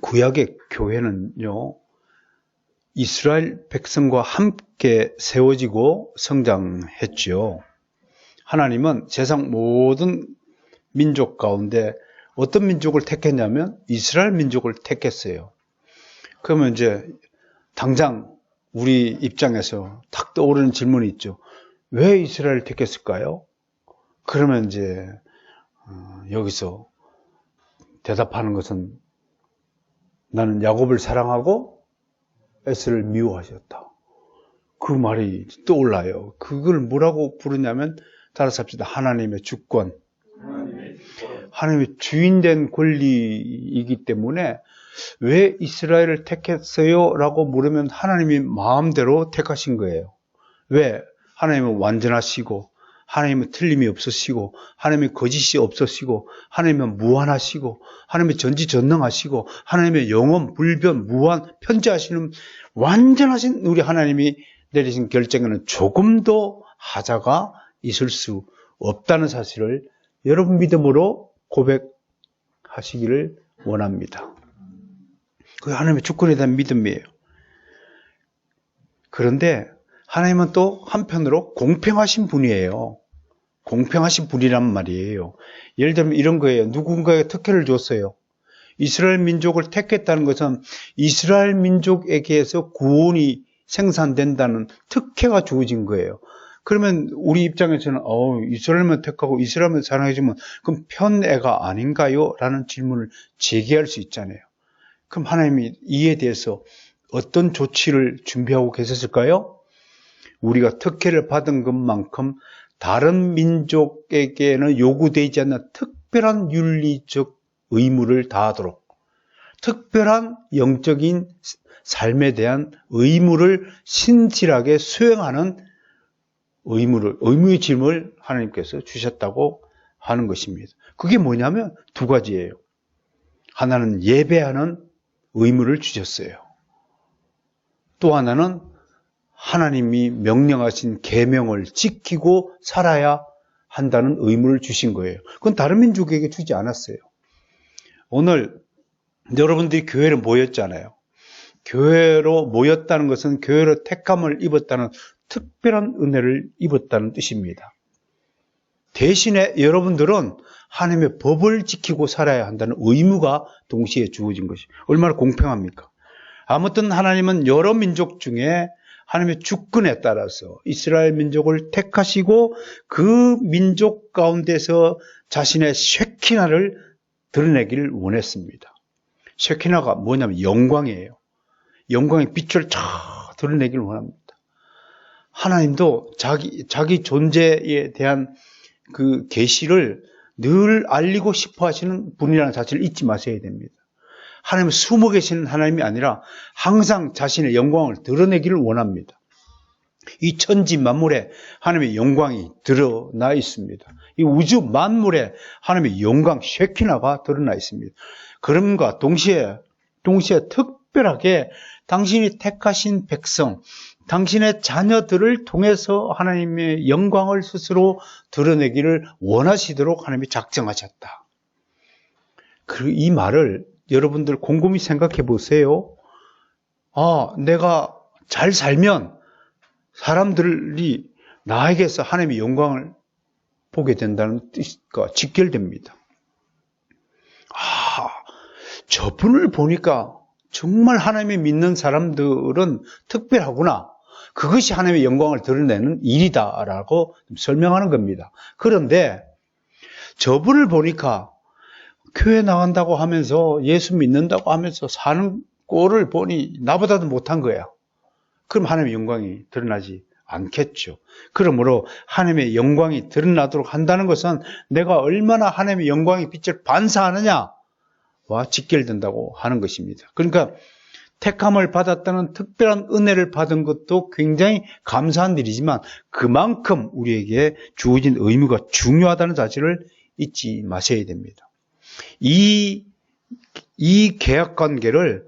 구약의 교회는요, 이스라엘 백성과 함께 세워지고 성장했지요. 하나님은 세상 모든 민족 가운데 어떤 민족을 택했냐면 이스라엘 민족을 택했어요. 그러면 이제 당장 우리 입장에서 탁 떠오르는 질문이 있죠. 왜 이스라엘을 택했을까요? 그러면 이제 여기서 대답하는 것은 나는 야곱을 사랑하고 에스를 미워하셨다. 그 말이 떠올라요. 그걸 뭐라고 부르냐면 따라서 합시다. 하나님의 주권. 하나님의 주인된 권리이기 때문에 왜 이스라엘을 택했어요? 라고 물으면 하나님이 마음대로 택하신 거예요. 왜? 하나님은 완전하시고 하나님은 틀림이 없으시고 하나님의 거짓이 없으시고 하나님은 무한하시고 하나님의 전지전능하시고 하나님의 영원, 불변, 무한, 편재하시는 완전하신 우리 하나님이 내리신 결정에는 조금도 하자가 있을 수 없다는 사실을 여러분 믿음으로 고백하시기를 원합니다. 그게 하나님의 주권에 대한 믿음이에요. 그런데 하나님은 또 한편으로 공평하신 분이에요. 공평하신 분이란 말이에요. 예를 들면 이런 거예요. 누군가에게 특혜를 줬어요. 이스라엘 민족을 택했다는 것은 이스라엘 민족에게서 구원이 생산된다는 특혜가 주어진 거예요. 그러면 우리 입장에서는 이스라엘만 택하고 이스라엘만 사랑해주면 그럼 편애가 아닌가요? 라는 질문을 제기할 수 있잖아요. 그럼 하나님이 이에 대해서 어떤 조치를 준비하고 계셨을까요? 우리가 특혜를 받은 것만큼 다른 민족에게는 요구되지 않는 특별한 윤리적 의무를 다하도록 특별한 영적인 삶에 대한 의무를 신실하게 수행하는 의무의 짐을 하나님께서 주셨다고 하는 것입니다. 그게 뭐냐면 두 가지예요. 하나는 예배하는 의무를 주셨어요. 또 하나는 하나님이 명령하신 계명을 지키고 살아야 한다는 의무를 주신 거예요. 그건 다른 민족에게 주지 않았어요. 오늘 여러분들이 교회로 모였잖아요. 교회로 모였다는 것은 교회로 택함을 입었다는 특별한 은혜를 입었다는 뜻입니다. 대신에 여러분들은 하나님의 법을 지키고 살아야 한다는 의무가 동시에 주어진 것이 얼마나 공평합니까? 아무튼 하나님은 여러 민족 중에 하나님의 주권에 따라서 이스라엘 민족을 택하시고 그 민족 가운데서 자신의 쉐키나를 드러내기를 원했습니다. 쉐키나가 뭐냐면 영광이에요. 영광의 빛을 쫙 드러내기를 원합니다. 하나님도 자기 존재에 대한 그 계시를 늘 알리고 싶어 하시는 분이라는 사실을 잊지 마셔야 됩니다. 하나님은 숨어 계시는 하나님이 아니라 항상 자신의 영광을 드러내기를 원합니다. 이 천지 만물에 하나님의 영광이 드러나 있습니다. 이 우주 만물에 하나님의 영광 쉐키나가 드러나 있습니다. 그럼과 동시에 특별하게 당신이 택하신 백성, 당신의 자녀들을 통해서 하나님의 영광을 스스로 드러내기를 원하시도록 하나님이 작정하셨다. 이 말을 여러분들 곰곰이 생각해 보세요. 내가 잘 살면 사람들이 나에게서 하나님의 영광을 보게 된다는 뜻과 직결됩니다. 저분을 보니까 정말 하나님을 믿는 사람들은 특별하구나. 그것이 하나님의 영광을 드러내는 일이다라고 설명하는 겁니다. 그런데 저분을 보니까 교회 나간다고 하면서 예수 믿는다고 하면서 사는 꼴을 보니 나보다도 못한 거야. 그럼 하나님의 영광이 드러나지 않겠죠. 그러므로 하나님의 영광이 드러나도록 한다는 것은 내가 얼마나 하나님의 영광의 빛을 반사하느냐와 직결된다고 하는 것입니다. 그러니까 택함을 받았다는 특별한 은혜를 받은 것도 굉장히 감사한 일이지만 그만큼 우리에게 주어진 의무가 중요하다는 사실을 잊지 마셔야 됩니다. 이 계약 관계를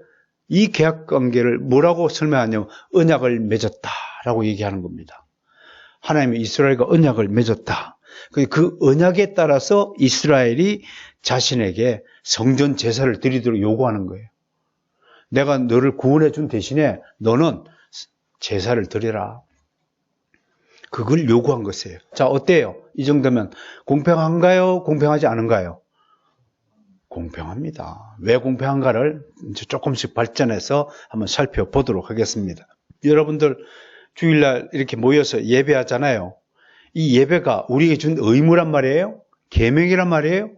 뭐라고 설명하냐면 언약을 맺었다라고 얘기하는 겁니다. 하나님이 이스라엘과 언약을 맺었다. 그 언약에 따라서 이스라엘이 자신에게 성전 제사를 드리도록 요구하는 거예요. 내가 너를 구원해 준 대신에 너는 제사를 드려라. 그걸 요구한 것이에요. 자, 어때요? 이 정도면 공평한가요? 공평하지 않은가요? 공평합니다. 왜 공평한가를 이제 조금씩 발전해서 한번 살펴보도록 하겠습니다. 여러분들 주일날 이렇게 모여서 예배하잖아요. 이 예배가 우리에게 준 의무란 말이에요? 계명이란 말이에요?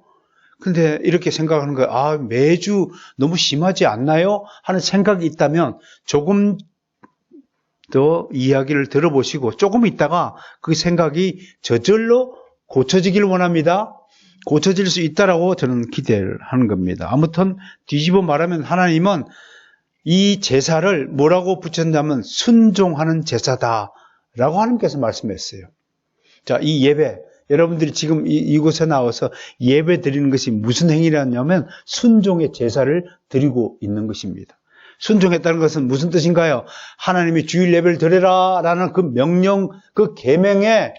근데 이렇게 생각하는 거예요. 아, 매주 너무 심하지 않나요? 하는 생각이 있다면 조금 더 이야기를 들어보시고 조금 있다가 그 생각이 저절로 고쳐지길 원합니다. 고쳐질 수 있다라고 저는 기대를 하는 겁니다. 아무튼 뒤집어 말하면 하나님은 이 제사를 뭐라고 붙였냐면 순종하는 제사다라고 하나님께서 말씀했어요. 자, 이 예배, 여러분들이 지금 이곳에 나와서 예배 드리는 것이 무슨 행위라냐면 순종의 제사를 드리고 있는 것입니다. 순종했다는 것은 무슨 뜻인가요? 하나님이 주일 예배를 드려라 라는 그 명령, 그 계명에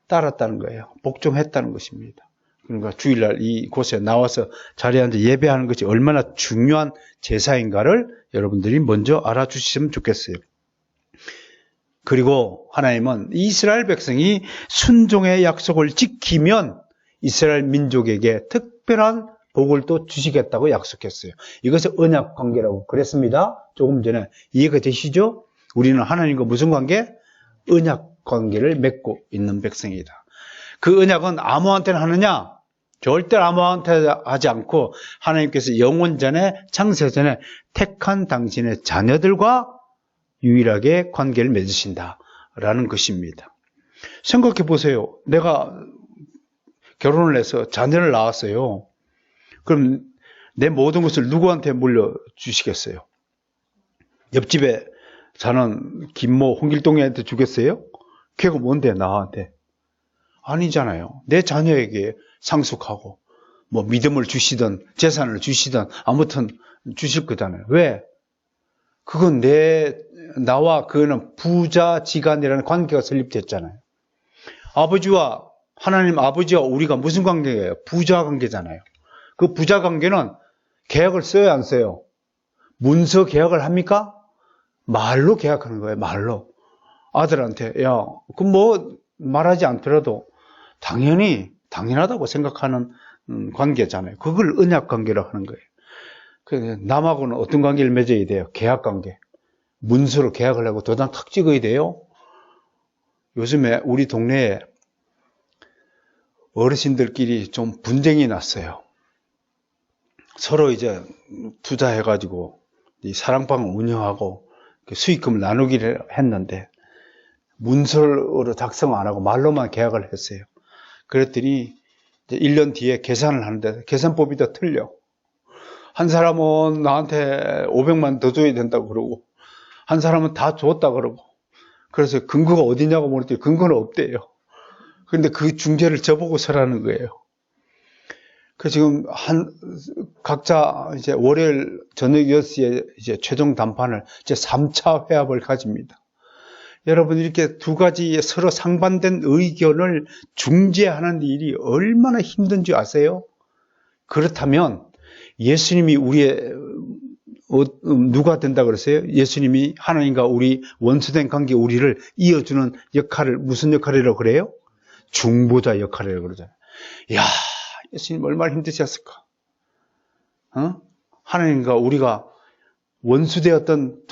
따랐다는 거예요. 복종했다는 것입니다. 그러니까 주일날 이곳에 나와서 자리에 앉아 예배하는 것이 얼마나 중요한 제사인가를 여러분들이 먼저 알아주시면 좋겠어요. 그리고 하나님은 이스라엘 백성이 순종의 약속을 지키면 이스라엘 민족에게 특별한 복을 또 주시겠다고 약속했어요. 이것을 언약 관계라고 그랬습니다. 조금 전에 이해가 되시죠? 우리는 하나님과 무슨 관계? 언약 관계를 맺고 있는 백성이다. 그 언약은 아무한테나 하느냐? 절대 아무한테 하지 않고 하나님께서 영원 전에 창세 전에 택한 당신의 자녀들과 유일하게 관계를 맺으신다라는 것입니다. 생각해 보세요. 내가 결혼을 해서 자녀를 낳았어요. 그럼 내 모든 것을 누구한테 물려주시겠어요? 옆집에 사는 김모 홍길동이한테 주겠어요? 걔가 뭔데 나한테? 아니잖아요. 내 자녀에게 상속하고 뭐 믿음을 주시든 재산을 주시든 아무튼 주실 거잖아요. 왜? 그건 나와 그는 부자지간이라는 관계가 설립됐잖아요. 하나님 아버지와 우리가 무슨 관계예요? 부자 관계잖아요. 그 부자 관계는 계약을 써요, 안 써요? 문서 계약을 합니까? 말로 계약하는 거예요, 말로. 아들한테, 야, 그 뭐 말하지 않더라도 당연하다고 생각하는 관계잖아요. 그걸 언약 관계라고 하는 거예요. 그래서 남하고는 어떤 관계를 맺어야 돼요? 계약 관계. 문서로 계약을 하고 도장 탁 찍어야 돼요. 요즘에 우리 동네에 어르신들끼리 좀 분쟁이 났어요. 서로 이제 투자해가지고 이 사랑방을 운영하고 수익금을 나누기를 했는데 문서로 작성 안 하고 말로만 계약을 했어요. 그랬더니 이제 1년 뒤에 계산을 하는데 계산법이 다 틀려. 한 사람은 나한테 500만 더 줘야 된다고 그러고 한 사람은 다 줬다 그러고 그래서 근거가 어디냐고 물었더니 근거는 없대요. 그런데 그 중재를 저보고 서라는 거예요. 그 지금 각자 이제 월요일 저녁 6시에 이제 최종 담판을 이제 3차 회합을 가집니다. 여러분 이렇게 두 가지 서로 상반된 의견을 중재하는 일이 얼마나 힘든지 아세요? 그렇다면 예수님이 우리의 누가 된다 그랬어요? 예수님이 하나님과 우리 원수된 관계 우리를 이어주는 역할을 무슨 역할이라고 그래요? 중보자 역할이라고 그러잖아요. 이야, 예수님 얼마나 힘드셨을까? 하나님과 우리가 원수되었던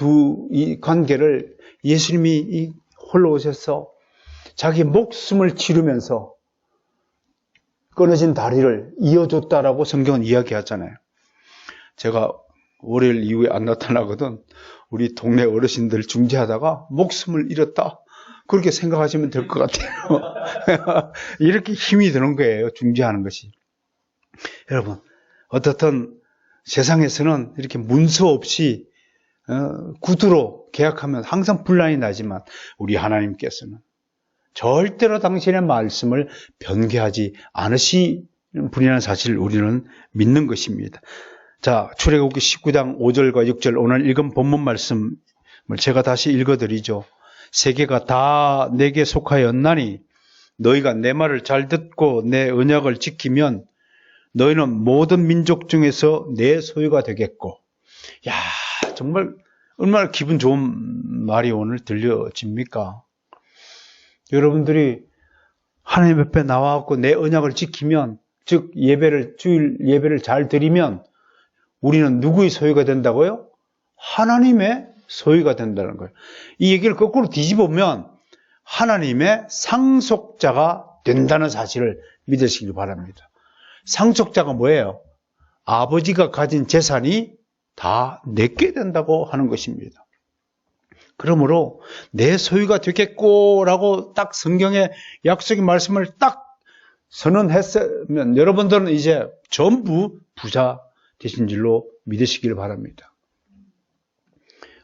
이 관계를 예수님이 홀로 오셔서 자기 목숨을 치르면서 끊어진 다리를 이어줬다라고 성경은 이야기하잖아요. 제가 월요일 이후에 안 나타나거든. 우리 동네 어르신들 중재하다가 목숨을 잃었다. 그렇게 생각하시면 될 것 같아요. 이렇게 힘이 드는 거예요. 중재하는 것이. 여러분, 어떻든 세상에서는 이렇게 문서 없이 구두로 계약하면 항상 분란이 나지만 우리 하나님께서는 절대로 당신의 말씀을 변개하지 않으시는 분이라는 사실을 우리는 믿는 것입니다. 자, 출애굽기 19장 5절과 6절 오늘 읽은 본문 말씀을 제가 다시 읽어드리죠. 세계가 다 내게 속하였나니 너희가 내 말을 잘 듣고 내 언약을 지키면 너희는 모든 민족 중에서 내 소유가 되겠고. 야, 정말 얼마나 기분 좋은 말이 오늘 들려집니까? 여러분들이 하나님 옆에 나와갖고 내 언약을 지키면, 즉 주일 예배를 잘 드리면 우리는 누구의 소유가 된다고요? 하나님의 소유가 된다는 거예요. 이 얘기를 거꾸로 뒤집으면 하나님의 상속자가 된다는 사실을 믿으시길 바랍니다. 상속자가 뭐예요? 아버지가 가진 재산이 다 내게 된다고 하는 것입니다. 그러므로 내 소유가 되겠고라고 딱 성경의 약속의 말씀을 딱 선언했으면 여러분들은 이제 전부 부자 되신 줄로 믿으시길 바랍니다.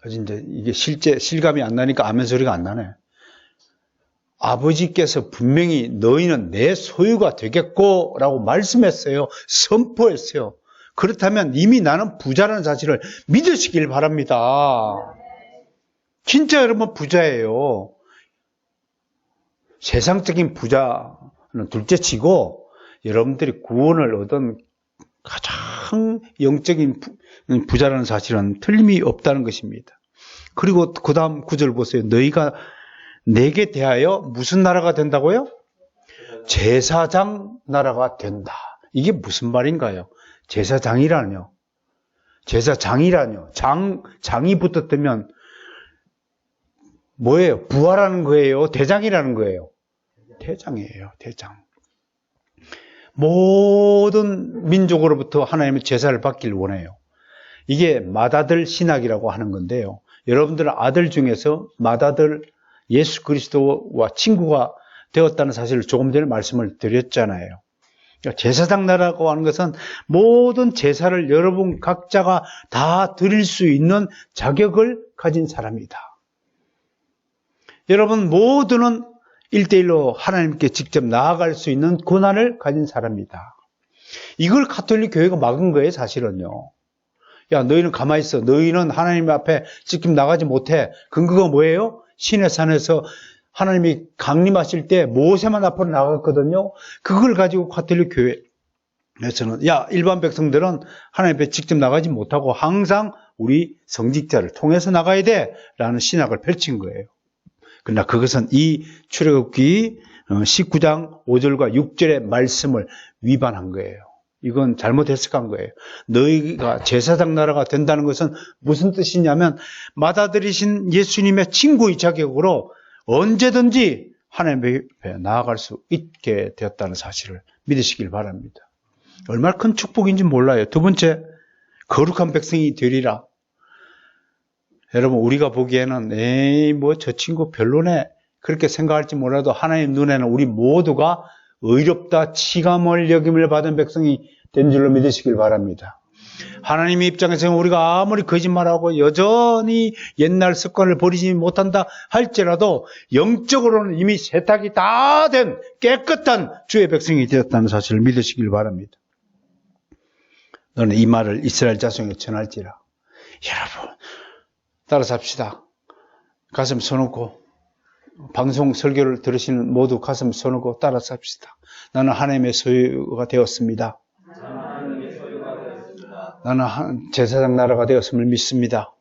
이제 이게 실감이 안 나니까 아멘 소리가 안 나네. 아버지께서 분명히 너희는 내 소유가 되겠고 라고 말씀했어요. 선포했어요. 그렇다면 이미 나는 부자라는 사실을 믿으시길 바랍니다. 진짜 여러분 부자예요. 세상적인 부자는 둘째치고 여러분들이 구원을 얻은 가장 영적인 부자라는 사실은 틀림이 없다는 것입니다. 그리고 그 다음 구절 보세요. 너희가 내게 대하여 무슨 나라가 된다고요? 제사장 나라가 된다. 이게 무슨 말인가요? 제사장이라뇨. 장이 붙었다면 뭐예요? 부하라는 거예요? 대장이라는 거예요? 대장이에요. 대장. 모든 민족으로부터 하나님의 제사를 받기를 원해요. 이게 맏아들 신학이라고 하는 건데요. 여러분들은 아들 중에서 맏아들 예수 그리스도와 친구가 되었다는 사실을 조금 전에 말씀을 드렸잖아요. 제사장 나라고 하는 것은 모든 제사를 여러분 각자가 다 드릴 수 있는 자격을 가진 사람이다. 여러분 모두는 1대1로 하나님께 직접 나아갈 수 있는 권한을 가진 사람이다. 이걸 가톨릭 교회가 막은 거예요, 사실은요. 야, 너희는 가만히 있어. 너희는 하나님 앞에 직접 나가지 못해. 근거가 뭐예요? 신의 산에서 하나님이 강림하실 때 모세만 앞으로 나갔거든요. 그걸 가지고 가톨릭 교회에서는 야, 일반 백성들은 하나님 앞에 직접 나가지 못하고 항상 우리 성직자를 통해서 나가야 돼 라는 신학을 펼친 거예요. 그러나 그것은 이 출애굽기 19장 5절과 6절의 말씀을 위반한 거예요. 이건 잘못 해석한 거예요. 너희가 제사장 나라가 된다는 것은 무슨 뜻이냐면 맏아들이신 예수님의 친구의 자격으로 언제든지 하나님 앞에 나아갈 수 있게 되었다는 사실을 믿으시길 바랍니다. 얼마나 큰 축복인지 몰라요. 두 번째, 거룩한 백성이 되리라. 여러분 우리가 보기에는 에이 뭐 저 친구 별로네 그렇게 생각할지 몰라도 하나님 눈에는 우리 모두가 의롭다 치감을 여김을 받은 백성이 된 줄로 믿으시길 바랍니다. 하나님의 입장에서는 우리가 아무리 거짓말하고 여전히 옛날 습관을 버리지 못한다 할지라도 영적으로는 이미 세탁이 다 된 깨끗한 주의 백성이 되었다는 사실을 믿으시길 바랍니다. 너는 이 말을 이스라엘 자손에게 전할지라. 여러분 따라서 합시다. 가슴 서놓고 방송 설교를 들으시는 모두 가슴 서놓고 따라서 합시다. 나는 하나님의 소유가 되었습니다. 나는 제사장 나라가 되었음을 믿습니다.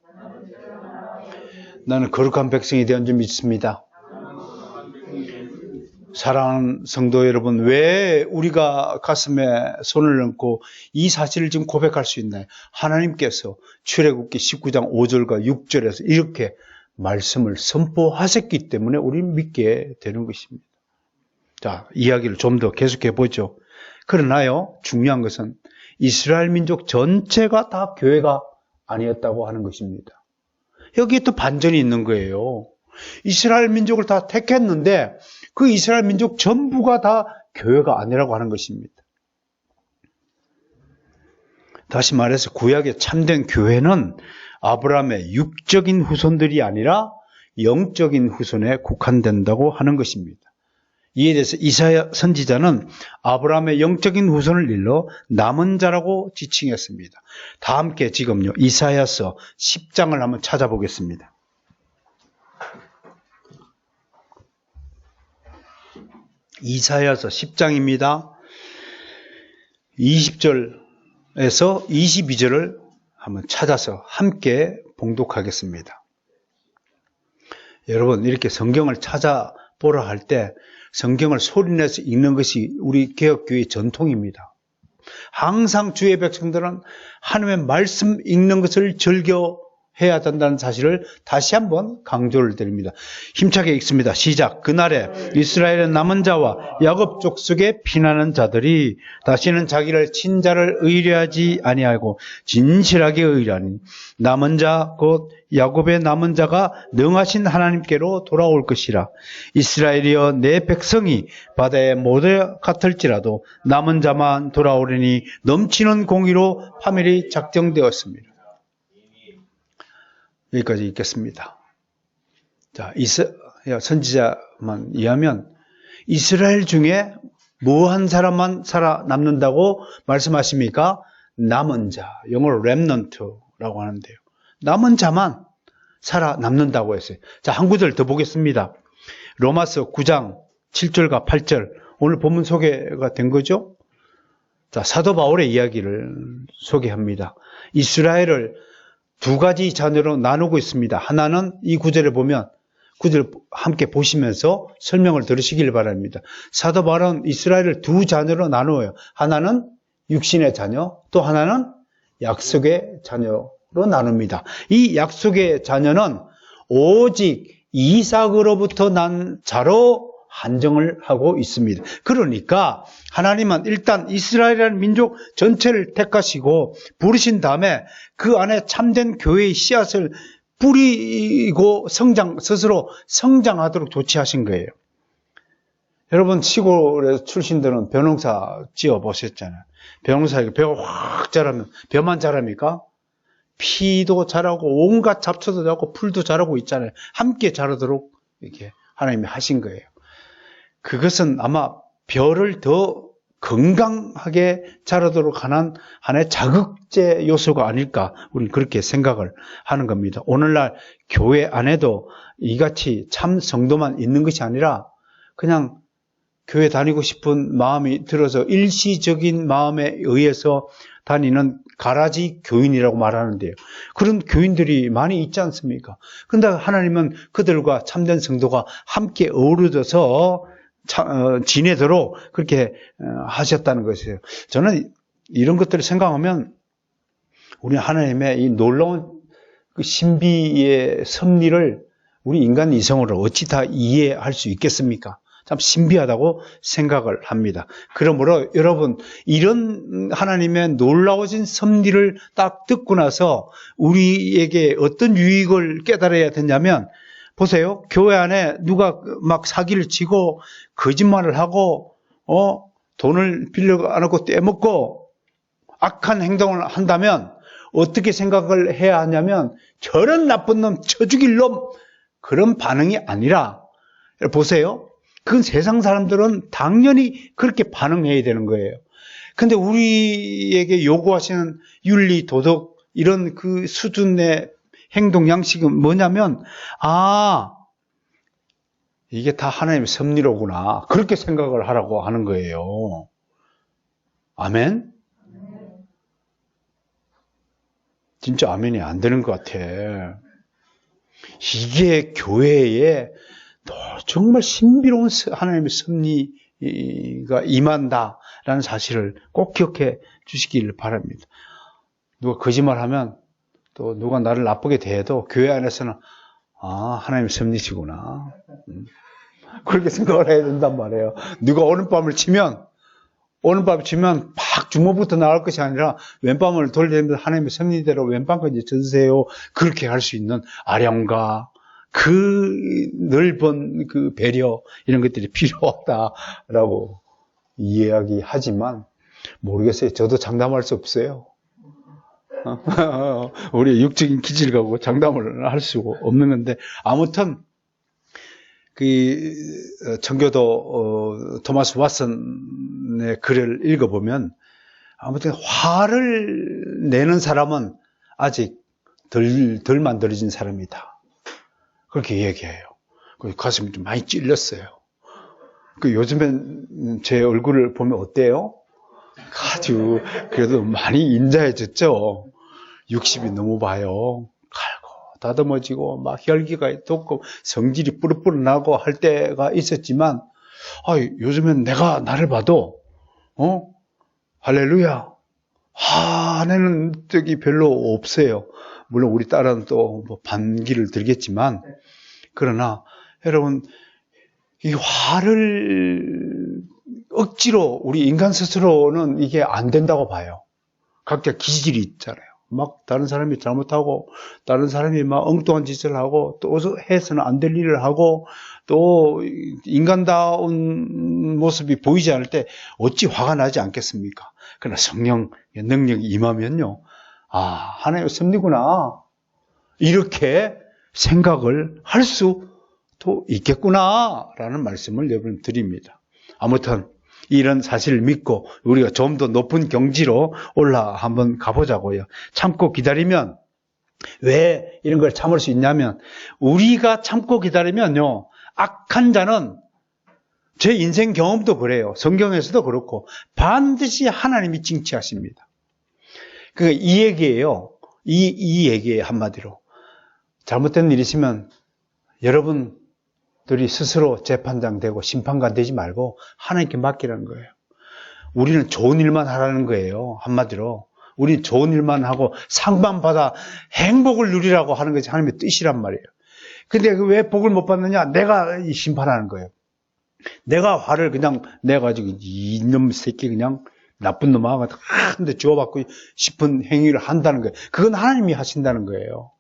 나는 거룩한 백성이 되었는 줄 믿습니다. 사랑하는 성도 여러분, 왜 우리가 가슴에 손을 얹고 이 사실을 지금 고백할 수 있나요? 하나님께서 출애굽기 19장 5절과 6절에서 이렇게 말씀을 선포하셨기 때문에 우리는 믿게 되는 것입니다. 자, 이야기를 좀 더 계속해 보죠. 그러나요, 중요한 것은 이스라엘 민족 전체가 다 교회가 아니었다고 하는 것입니다. 여기에 또 반전이 있는 거예요. 이스라엘 민족을 다 택했는데 그 이스라엘 민족 전부가 다 교회가 아니라고 하는 것입니다. 다시 말해서 구약의 참된 교회는 아브라함의 육적인 후손들이 아니라 영적인 후손에 국한된다고 하는 것입니다. 이에 대해서 이사야 선지자는 아브라함의 영적인 후손을 일러 남은 자라고 지칭했습니다. 다 함께 지금요 이사야서 10장을 한번 찾아보겠습니다. 이사야서 10장입니다. 20절에서 22절을 한번 찾아서 함께 봉독하겠습니다. 여러분, 이렇게 성경을 찾아보라 할 때 성경을 소리내서 읽는 것이 우리 개혁교회의 전통입니다. 항상 주의 백성들은 하나님의 말씀 읽는 것을 즐겨해야 된다는 사실을 다시 한번 강조를 드립니다. 힘차게 읽습니다. 시작. 그날에 이스라엘의 남은 자와 야곱 족속에 피나는 자들이 다시는 자기를 친자를 의뢰하지 아니하고 진실하게 의뢰하니 남은 자 곧 야곱의 남은 자가 능하신 하나님께로 돌아올 것이라. 이스라엘이여 내 백성이 바다의 모래 같을지라도 남은 자만 돌아오리니 넘치는 공의로 파멸이 작정되었습니다. 여기까지 읽겠습니다. 자, 선지자만 이해하면 이스라엘 중에 뭐 한 사람만 살아남는다고 말씀하십니까? 남은 자, 영어로 remnant라고 하는데요. 남은 자만 살아남는다고 했어요. 자, 한 구절 더 보겠습니다. 로마서 9장 7절과 8절, 오늘 본문 소개가 된 거죠? 자, 사도 바울의 이야기를 소개합니다. 이스라엘을 두 가지 자녀로 나누고 있습니다. 하나는 이 구절을 보면, 구절 함께 보시면서 설명을 들으시길 바랍니다. 사도 바울은 이스라엘을 두 자녀로 나누어요. 하나는 육신의 자녀, 또 하나는 약속의 자녀로 나눕니다. 이 약속의 자녀는 오직 이삭으로부터 난 자로 한정을 하고 있습니다. 그러니까 하나님은 일단 이스라엘이라는 민족 전체를 택하시고 부르신 다음에 그 안에 참된 교회의 씨앗을 뿌리고 스스로 성장하도록 조치하신 거예요. 여러분, 시골에 출신들은 벼농사 지어 보셨잖아요. 벼농사에 벼가 확 자라면 벼만 자랍니까? 피도 자라고 온갖 잡초도 자라고 풀도 자라고 있잖아요. 함께 자라도록 이렇게 하나님이 하신 거예요. 그것은 아마 벼를 더 건강하게 자라도록 하는 하나의 자극제 요소가 아닐까, 우리는 그렇게 생각을 하는 겁니다. 오늘날 교회 안에도 이같이 참 성도만 있는 것이 아니라 그냥 교회 다니고 싶은 마음이 들어서 일시적인 마음에 의해서 다니는 가라지 교인이라고 말하는데요. 그런 교인들이 많이 있지 않습니까? 그런데 하나님은 그들과 참된 성도가 함께 어우러져서 지내도록 그렇게 하셨다는 것이에요. 저는 이런 것들을 생각하면 우리 하나님의 이 놀라운 그 신비의 섭리를 우리 인간 이성으로 어찌 다 이해할 수 있겠습니까? 참 신비하다고 생각을 합니다. 그러므로 여러분, 이런 하나님의 놀라우신 섭리를 딱 듣고 나서 우리에게 어떤 유익을 깨달아야 되냐면, 보세요. 교회 안에 누가 막 사기를 치고 거짓말을 하고 돈을 빌려 안고 떼먹고 악한 행동을 한다면 어떻게 생각을 해야 하냐면, 저런 나쁜 놈, 쳐 죽일 놈, 그런 반응이 아니라, 보세요. 그건 세상 사람들은 당연히 그렇게 반응해야 되는 거예요. 근데 우리에게 요구하시는 윤리, 도덕, 이런 그 수준의 행동 양식은 뭐냐면, 이게 다 하나님의 섭리로구나, 그렇게 생각을 하라고 하는 거예요. 아멘? 진짜 아멘이 안 되는 것 같아. 이게 교회에 정말 신비로운 하나님의 섭리가 임한다라는 사실을 꼭 기억해 주시기를 바랍니다. 누가 거짓말하면, 또 누가 나를 나쁘게 대해도 교회 안에서는 하나님의 섭리시구나, 그렇게 생각을 해야 된단 말이에요. 누가 오른밤을 치면 막 주먹부터 나갈 것이 아니라 왼밤을 돌리면서 하나님의 섭리대로 왼밤까지 쳐주세요, 그렇게 할 수 있는 아량과 그 넓은 그 배려, 이런 것들이 필요하다라고 이야기하지만, 모르겠어요. 저도 장담할 수 없어요. 우리 육적인 기질을 갖고 장담을 할 수가 없는 건데, 아무튼 그 청교도 토마스 왓슨의 글을 읽어보면, 아무튼 화를 내는 사람은 아직 덜 만들어진 사람이다, 그렇게 얘기해요. 가슴이 좀 많이 찔렸어요. 요즘엔 제 얼굴을 보면 어때요? 아주 그래도 많이 인자해졌죠. 60이 넘어봐요. 갈고 다듬어지고 막 혈기가 돋고 성질이 뿌르뿌르 나고 할 때가 있었지만 요즘엔 내가 나를 봐도 할렐루야 화내는 적이 별로 없어요. 물론 우리 딸은 또 뭐 반기를 들겠지만 그러나 여러분 이 화를 억지로 우리 인간 스스로는 이게 안 된다고 봐요. 각자 기질이 있잖아요. 막 다른 사람이 잘못하고 다른 사람이 막 엉뚱한 짓을 하고 또 해서는 안 될 일을 하고 또 인간다운 모습이 보이지 않을 때 어찌 화가 나지 않겠습니까? 그러나 성령의 능력이 임하면요. 하나님의 섭리구나. 이렇게 생각을 할 수도 있겠구나라는 말씀을 여러분 드립니다. 아무튼 이런 사실을 믿고 우리가 좀 더 높은 경지로 한번 가보자고요. 참고 기다리면 왜 이런 걸 참을 수 있냐면 우리가 참고 기다리면요. 악한 자는 제 인생 경험도 그래요. 성경에서도 그렇고 반드시 하나님이 징치하십니다. 이 얘기예요. 이 얘기예요. 한마디로. 잘못된 일이 있으면 여러분들이 스스로 재판장 되고 심판관 되지 말고 하나님께 맡기라는 거예요. 우리는 좋은 일만 하라는 거예요. 한마디로. 우리는 좋은 일만 하고 상만 받아 행복을 누리라고 하는 것이 하나님의 뜻이란 말이에요. 근데 왜 복을 못 받느냐? 내가 심판하는 거예요. 내가 화를 그냥 내가지고 이놈 새끼 그냥 나쁜 놈하고 한데 주워받고 싶은 행위를 한다는 거예요. 그건 하나님이 하신다는 거예요.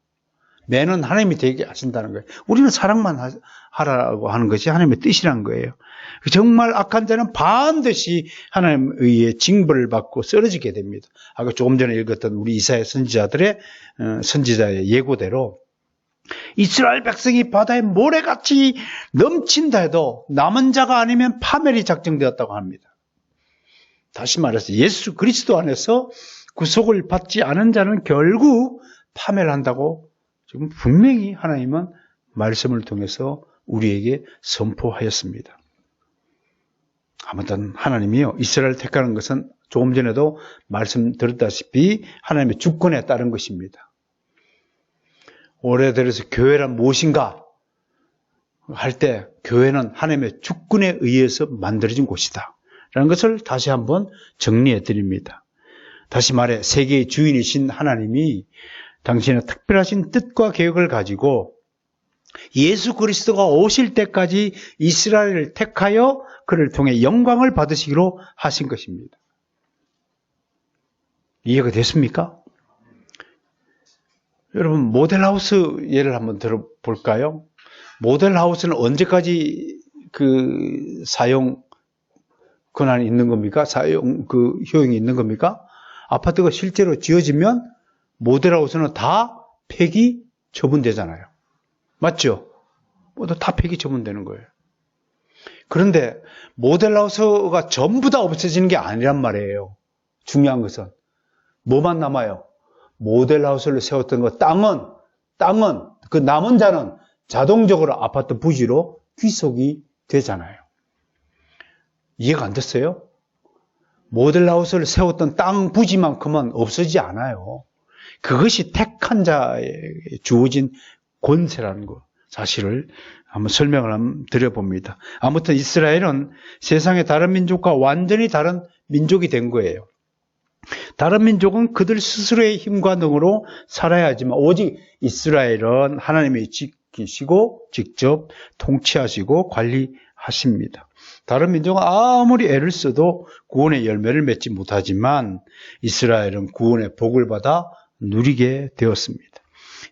매는 하나님이 되게 하신다는 거예요. 우리는 사랑만 하라고 하는 것이 하나님의 뜻이란 거예요. 정말 악한 자는 반드시 하나님의 의해 징벌을 받고 쓰러지게 됩니다. 아까 조금 전에 읽었던 우리 이사야 선지자의 예고대로 이스라엘 백성이 바다에 모래같이 넘친다 해도 남은 자가 아니면 파멸이 작정되었다고 합니다. 다시 말해서 예수 그리스도 안에서 구속을 받지 않은 자는 결국 파멸한다고 지금 분명히 하나님은 말씀을 통해서 우리에게 선포하였습니다. 아무튼 하나님이요 이스라엘을 택하는 것은 조금 전에도 말씀드렸다시피 하나님의 주권에 따른 것입니다. 올해 들어서 교회란 무엇인가 할 때 교회는 하나님의 주권에 의해서 만들어진 곳이다 라는 것을 다시 한번 정리해 드립니다. 다시 말해 세계의 주인이신 하나님이 당신의 특별하신 뜻과 계획을 가지고 예수 그리스도가 오실 때까지 이스라엘을 택하여 그를 통해 영광을 받으시기로 하신 것입니다. 이해가 됐습니까? 여러분 모델하우스 예를 한번 들어볼까요? 모델하우스는 언제까지 사용 권한이 있는 겁니까? 사용 효용이 있는 겁니까? 아파트가 실제로 지어지면 모델하우스는 다 폐기 처분되잖아요. 맞죠? 모두 다 폐기 처분되는 거예요. 그런데 모델하우스가 전부 다 없어지는 게 아니란 말이에요. 중요한 것은 뭐만 남아요? 모델하우스를 세웠던 거 땅은 그 남은 자는 자동적으로 아파트 부지로 귀속이 되잖아요. 이해가 안 됐어요? 모델하우스를 세웠던 땅 부지만큼은 없어지지 않아요. 그것이 택한 자에게 주어진 권세라는 거 사실을 한번 설명을 한번 드려봅니다. 아무튼 이스라엘은 세상의 다른 민족과 완전히 다른 민족이 된 거예요. 다른 민족은 그들 스스로의 힘과 능으로 살아야 하지만 오직 이스라엘은 하나님이 지키시고 직접 통치하시고 관리하십니다. 다른 민족은 아무리 애를 써도 구원의 열매를 맺지 못하지만 이스라엘은 구원의 복을 받아 누리게 되었습니다.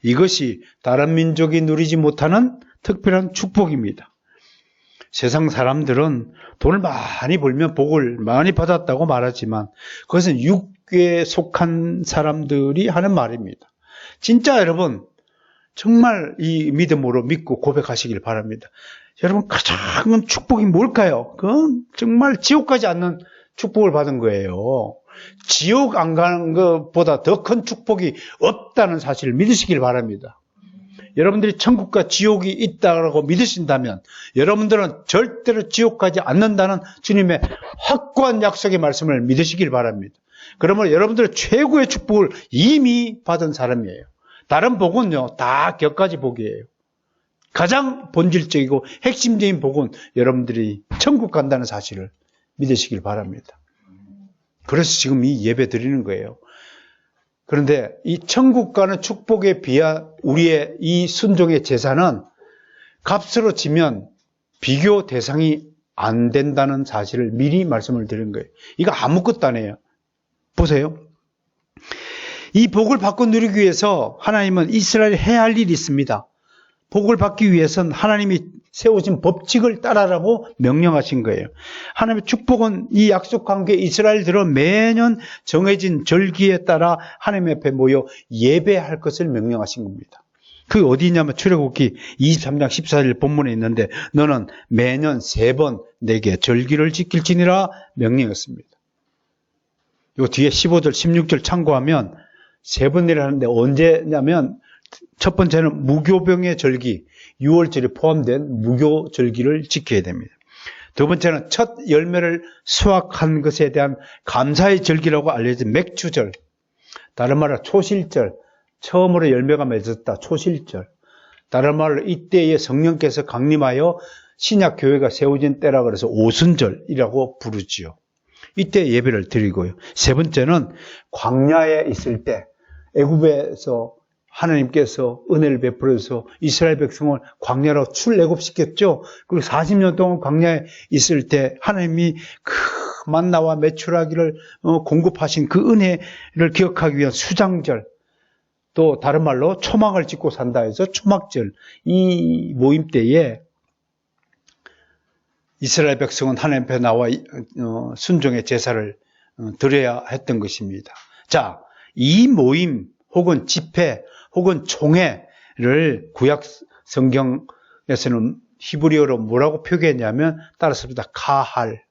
이것이 다른 민족이 누리지 못하는 특별한 축복입니다. 세상 사람들은 돈을 많이 벌면 복을 많이 받았다고 말하지만 그것은 육계에 속한 사람들이 하는 말입니다. 진짜 여러분 정말 이 믿음으로 믿고 고백하시길 바랍니다. 여러분 가장 큰 축복이 뭘까요? 그건 정말 지옥 가지 않는 축복을 받은 거예요. 지옥 안 가는 것보다 더 큰 축복이 없다는 사실을 믿으시길 바랍니다. 여러분들이 천국과 지옥이 있다고 믿으신다면 여러분들은 절대로 지옥 가지 않는다는 주님의 확고한 약속의 말씀을 믿으시길 바랍니다. 그러면 여러분들은 최고의 축복을 이미 받은 사람이에요. 다른 복은요, 다 격가지 복이에요. 가장 본질적이고 핵심적인 복은 여러분들이 천국 간다는 사실을 믿으시길 바랍니다. 그래서 지금 이 예배 드리는 거예요. 그런데 이 천국 가는 축복에 비한 우리의 이 순종의 제사는 값으로 치면 비교 대상이 안 된다는 사실을 미리 말씀을 드린 거예요. 이거 아무것도 아니에요. 보세요. 이 복을 받고 누리기 위해서 하나님은 이스라엘이 해야 할 일이 있습니다. 복을 받기 위해서는 하나님이 세우신 법칙을 따라라고 명령하신 거예요. 하나님의 축복은 이 약속한 게 이스라엘들은 매년 정해진 절기에 따라 하나님 앞에 모여 예배할 것을 명령하신 겁니다. 그게 어디냐면 출애굽기 23장 14절 본문에 있는데 너는 매년 3번 내게 절기를 지킬지니라 명령했습니다. 요 뒤에 15절 16절 참고하면 3번이라 하는데 언제냐면 첫 번째는 무교병의 절기, 6월절이 포함된 무교절기를 지켜야 됩니다. 두 번째는 첫 열매를 수확한 것에 대한 감사의 절기라고 알려진 맥주절, 다른 말로 초실절, 처음으로 열매가 맺었다, 초실절. 다른 말로 이때에 성령께서 강림하여 신약교회가 세워진 때라 그래서 오순절이라고 부르지요. 이때 예배를 드리고요. 세 번째는 광야에 있을 때 애굽에서 하나님께서 은혜를 베풀어서 이스라엘 백성을 광야로 출애굽시켰죠. 그리고 40년 동안 광야에 있을 때 하나님이 그 만나와 메추라기를 공급하신 그 은혜를 기억하기 위한 수장절, 또 다른 말로 초막을 짓고 산다 해서 초막절, 이 모임 때에 이스라엘 백성은 하나님 앞에 나와 순종의 제사를 드려야 했던 것입니다. 자, 이 모임 혹은 집회 혹은 총회를 구약 성경에서는 히브리어로 뭐라고 표기했냐면 따라서입니다. 카할.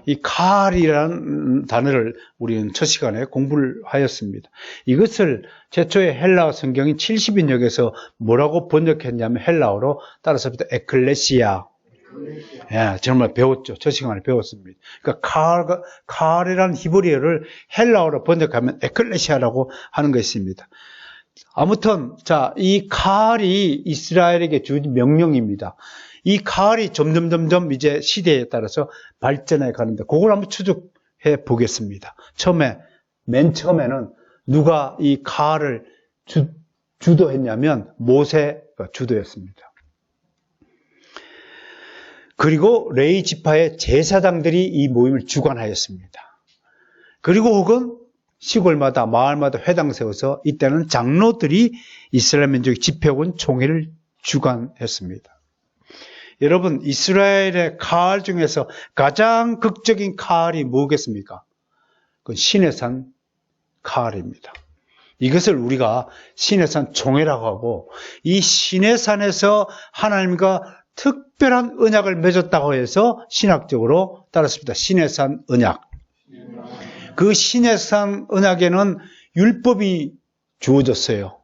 이 카할이라는 단어를 우리는 첫 시간에 공부를 하였습니다. 이것을 최초의 헬라어 성경인 70인역에서 뭐라고 번역했냐면 헬라어로 따라서입니다. 에클레시아. 예, 정말 배웠죠. 첫 시간에 배웠습니다. 그러니까 카할이라는 히브리어를 헬라어로 번역하면 에클레시아라고 하는 것입니다. 아무튼 자, 이 카할이 이스라엘에게 준 명령입니다. 이 카할이 점점 이제 시대에 따라서 발전해 가는데 그걸 한번 추적해 보겠습니다. 맨 처음에는 누가 이 카할을 주도했냐면 모세가 주도했습니다. 그리고 레위 지파의 제사장들이 이 모임을 주관하였습니다. 그리고 혹은 시골마다 마을마다 회당 세워서 이때는 장로들이 이스라엘 민족의 집회 혹은 총회를 주관했습니다. 여러분, 이스라엘의 카할 중에서 가장 극적인 카할이 뭐겠습니까? 그건 시내산 카할입니다. 이것을 우리가 시내산 총회라고 하고, 이 시내산에서 하나님과 특별한 언약을 맺었다고 해서 신학적으로 따랐습니다. 시내산 언약. 그 시내산 언약에는 율법이 주어졌어요.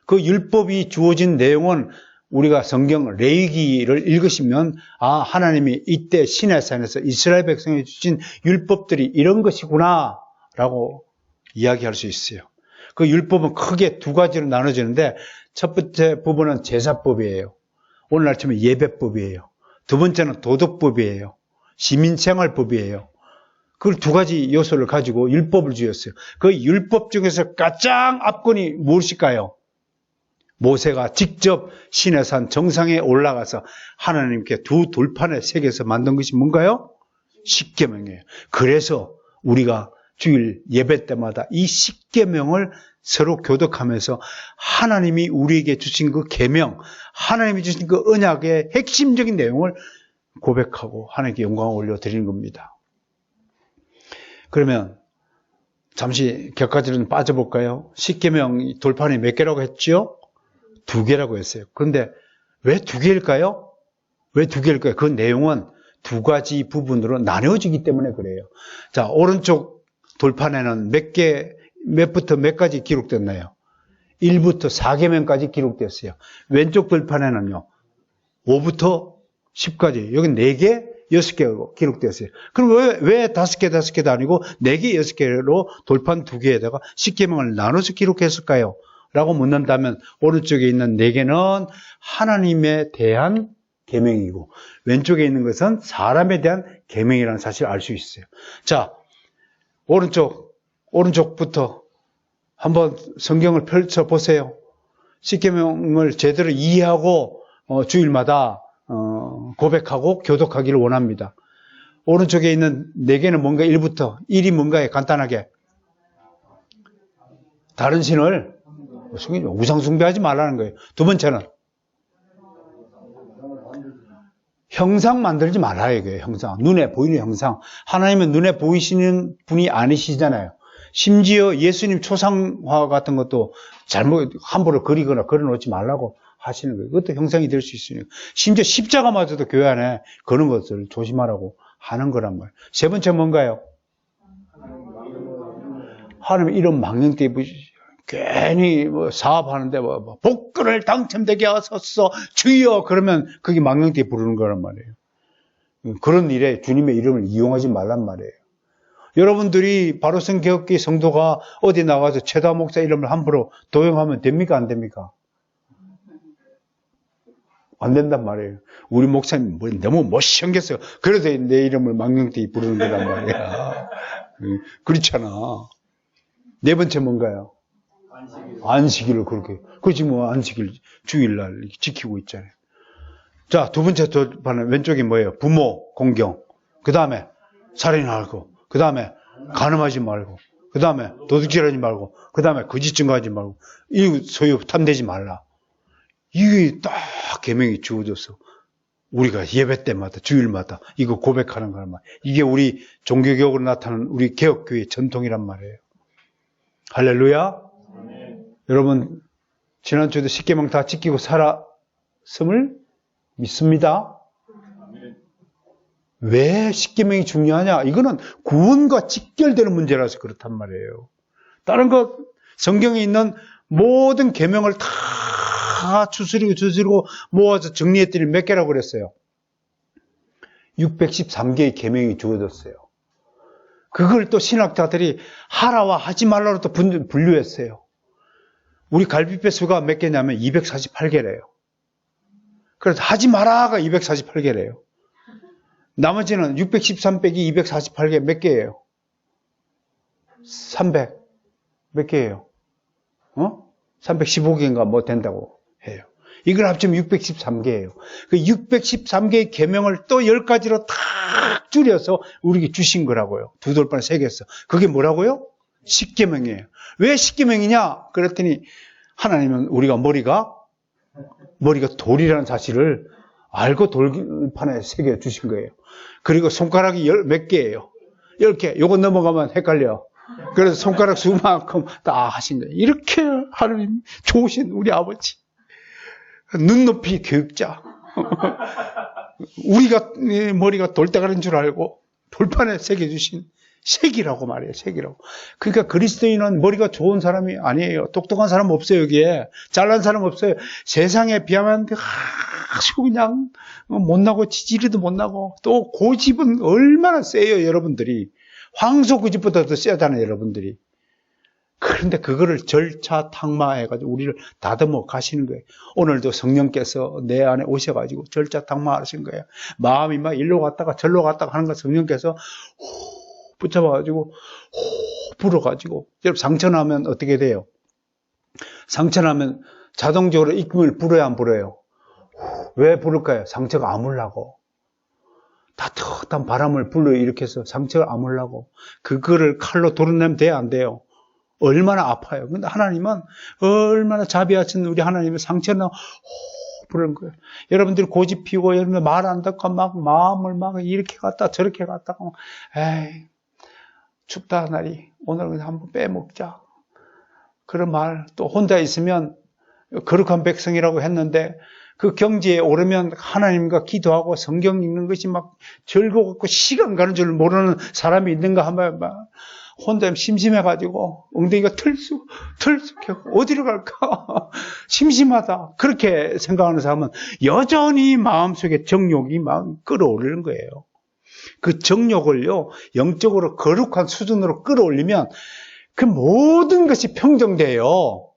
그 율법이 주어진 내용은 우리가 성경 레위기를 읽으시면 하나님이 이때 시내산에서 이스라엘 백성에 주신 율법들이 이런 것이구나 라고 이야기할 수 있어요. 그 율법은 크게 두 가지로 나눠지는데 첫 번째 부분은 제사법이에요. 오늘날 치면 예배법이에요. 두 번째는 도덕법이에요. 시민생활법이에요. 그 두 가지 요소를 가지고 율법을 주었어요. 그 율법 중에서 가장 압권이 무엇일까요? 모세가 직접 시내산 정상에 올라가서 하나님께 두 돌판에 새겨서 만든 것이 뭔가요? 십계명이에요. 그래서 우리가 주일 예배 때마다 이 십계명을 서로 교독하면서 하나님이 우리에게 주신 그 계명, 하나님이 주신 그 언약의 핵심적인 내용을 고백하고 하나님께 영광을 올려드리는 겁니다. 그러면 잠시 격가지로 빠져볼까요? 십계명 돌판이 몇 개라고 했죠? 2개라고 했어요. 그런데 왜 2개일까요? 왜 2개일까요? 그 내용은 두 가지 부분으로 나뉘어지기 때문에 그래요. 자, 오른쪽 돌판에는 몇부터 몇 가지 기록됐나요? 1부터 4계명까지 기록됐어요. 왼쪽 돌판에는요, 5부터 10까지, 여기 4개, 6개로 기록됐어요. 그럼 왜 5개도 아니고 4개, 6개로 돌판 2개에다가 십계명을 나눠서 기록했을까요? 라고 묻는다면 오른쪽에 있는 4개는 하나님에 대한 계명이고 왼쪽에 있는 것은 사람에 대한 계명이라는 사실을 알 수 있어요. 자, 오른쪽부터 한번 성경을 펼쳐 보세요. 10계명을 제대로 이해하고 주일마다 고백하고 교독하기를 원합니다. 오른쪽에 있는 4개는 뭔가 1부터 1이 뭔가에 간단하게 다른 신을 우상 숭배하지 말라는 거예요. 두 번째는 형상 만들지 말아야 이거예요. 형상. 눈에 보이는 형상. 하나님은 눈에 보이시는 분이 아니시잖아요. 심지어 예수님 초상화 같은 것도 잘못 함부로 그리거나 그려놓지 말라고 하시는 거예요. 그것도 형상이 될 수 있으니까. 심지어 십자가마저도 교회 안에 거는 것을 조심하라고 하는 거란 말이에요. 세 번째 뭔가요? 하나님 이런 망령되이 괜히 사업하는데 복권을 당첨되게 하소서 주여 그러면 그게 망령되이 부르는 거란 말이에요. 그런 일에 주님의 이름을 이용하지 말란 말이에요. 여러분들이 바로선 개혁기 성도가 어디 나가서 최다 목사 이름을 함부로 도용하면 됩니까? 안 됩니까? 안 된단 말이에요. 우리 목사님 너무 못생겼어요. 그래서 내 이름을 망령되이 부르는 거란 말이야. 그렇잖아. 네 번째 뭔가요? 안식일을 그렇게. 그 지금 안식일 주일날 지키고 있잖아요. 자, 두 번째 반은 왼쪽이 뭐예요? 부모 공경. 그 다음에 살인하고. 그 다음에 간음하지 말고. 그 다음에 도둑질하지 말고. 그 다음에 거짓 증거하지 말고. 이웃 소유 탐내지 말라. 이게 딱 계명이 주어져서 우리가 예배 때마다 주일마다 이거 고백하는 거란 말이에요. 이게 우리 종교개혁으로 나타나는 우리 개혁교회의 전통이란 말이에요. 할렐루야. 여러분 지난주에도 10계명 다 지키고 살았음을 믿습니다. 왜 10계명이 중요하냐? 이거는 구원과 직결되는 문제라서 그렇단 말이에요. 다른 것 성경에 있는 모든 계명을 다 추스리고 모아서 정리했더니 몇 개라고 그랬어요? 613개의 계명이 주어졌어요. 그걸 또 신학자들이 하라와 하지 말라로 또 분류했어요. 우리 갈빗배 수가 몇 개냐면 248개래요. 그래서 하지 마라가 248개래요. 나머지는 613 빼기 248개 몇 개예요? 300. 몇 개예요? 315개인가 뭐 된다고 해요. 이걸 합치면 613개예요. 그 613개의 계명을 또 10가지로 탁 줄여서 우리에게 주신 거라고요. 두 돌판 세 개서. 그게 뭐라고요? 10계명이에요. 왜 10계명이냐? 그랬더니 하나님은 우리가 머리가 돌이라는 사실을 알고 돌판에 새겨 주신 거예요. 그리고 손가락이 몇 개예요? 10개. 요거 넘어가면 헷갈려. 그래서 손가락 수만큼 다 하신 거예요. 이렇게 하나님 좋으신 우리 아버지. 눈높이 교육자. 우리가 머리가 돌대가리인 줄 알고 돌판에 새겨주신 색이라고 말해요. 색이라고. 그러니까 그리스도인은 머리가 좋은 사람이 아니에요. 똑똑한 사람 없어요. 여기에. 잘난 사람 없어요. 세상에 비하면 아주 그냥 못나고 지지리도 못나고 또 고집은 얼마나 세요. 여러분들이. 황소 고집보다 더 세잖아요. 여러분들이. 그런데 그거를 절차탁마해가지고 우리를 다듬어 가시는 거예요. 오늘도 성령께서 내 안에 오셔가지고 절차탁마하신 거예요. 마음이 막 일로 갔다가 절로 갔다가 하는 거 성령께서 붙잡아가지고 불어가지고. 여러분 상처나면 어떻게 돼요? 상처나면 자동적으로 입김을 불어야 안 불어요? 왜 부를까요? 상처가 아물라고. 따뜻한 바람을 불러일으켜서 상처가 아물라고. 그거를 칼로 도려내면 돼야 안 돼요? 얼마나 아파요. 근데 하나님은 얼마나 자비하신 우리 하나님의 상처는 부르는 거예요. 여러분들이 고집 피우고 여러분들 말 안 듣고 막 마음을 막 이렇게 갔다 저렇게 갔다가 에이 춥다 날이 오늘 한번 빼먹자. 그런 말 또 혼자 있으면 거룩한 백성이라고 했는데 그 경지에 오르면 하나님과 기도하고 성경 읽는 것이 막 즐거웠고 시간 가는 줄 모르는 사람이 있는가 하면 막 혼자 심심해가지고 엉덩이가 털썩하고 어디로 갈까 심심하다 그렇게 생각하는 사람은 여전히 마음속에 정욕이 막 끌어올리는 거예요. 그 정욕을요 영적으로 거룩한 수준으로 끌어올리면 그 모든 것이 평정돼요.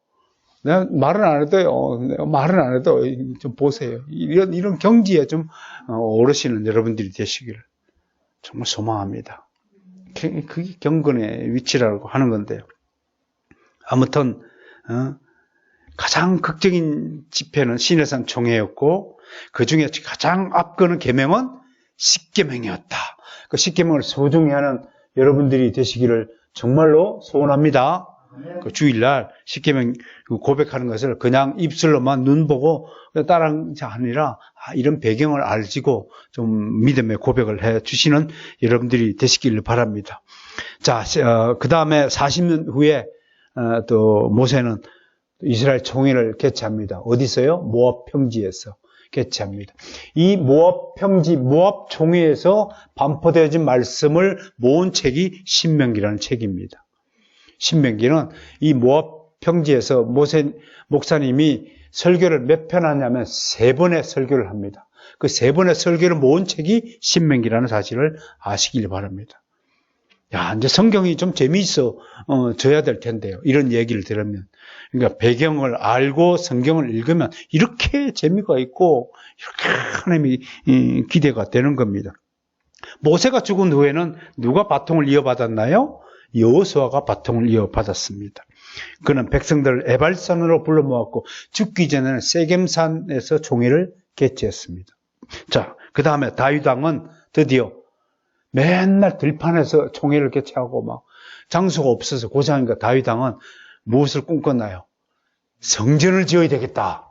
내가 말은 안 해도요. 내가 말은 안 해도 좀 보세요. 이런 경지에 좀 오르시는 여러분들이 되시기를 정말 소망합니다. 그게 경건의 위치라고 하는 건데요. 아무튼 가장 극적인 집회는 시내산 총회였고 그 중에 가장 앞거는 계명은 십계명이었다. 그 십계명을 소중히 하는 여러분들이 되시기를 정말로 소원합니다. 그 주일날 십계명 고백하는 것을 그냥 입술로만 눈 보고 따라하는 게 아니라 이런 배경을 알지고 좀 믿음의 고백을 해 주시는 여러분들이 되시기를 바랍니다. 자, 그 다음에 40년 후에 또 모세는 이스라엘 총회를 개최합니다. 어디서요? 모압 평지에서 개최합니다. 이 모압 평지, 모압 총회에서 반포되어진 말씀을 모은 책이 신명기라는 책입니다. 신명기는 이 모압 평지에서 모세 목사님이 설교를 몇 편 하냐면 3번의 설교를 합니다. 그 3번의 설교를 모은 책이 신명기라는 사실을 아시길 바랍니다. 야, 이제 성경이 좀 재미있어 져야 될 텐데요. 이런 얘기를 들으면. 그러니까 배경을 알고 성경을 읽으면 이렇게 재미가 있고 이렇게 하나님이 기대가 되는 겁니다. 모세가 죽은 후에는 누가 바통을 이어받았나요? 여호수아가 바통을 이어받았습니다. 그는 백성들을 에발산으로 불러 모았고 죽기 전에는 세겜산에서 총회를 개최했습니다. 자, 그 다음에 다윗 왕은 드디어 맨날 들판에서 총회를 개최하고 막 장소가 없어서 고생하니까 다윗 왕은 무엇을 꿈꿨나요? 성전을 지어야 되겠다.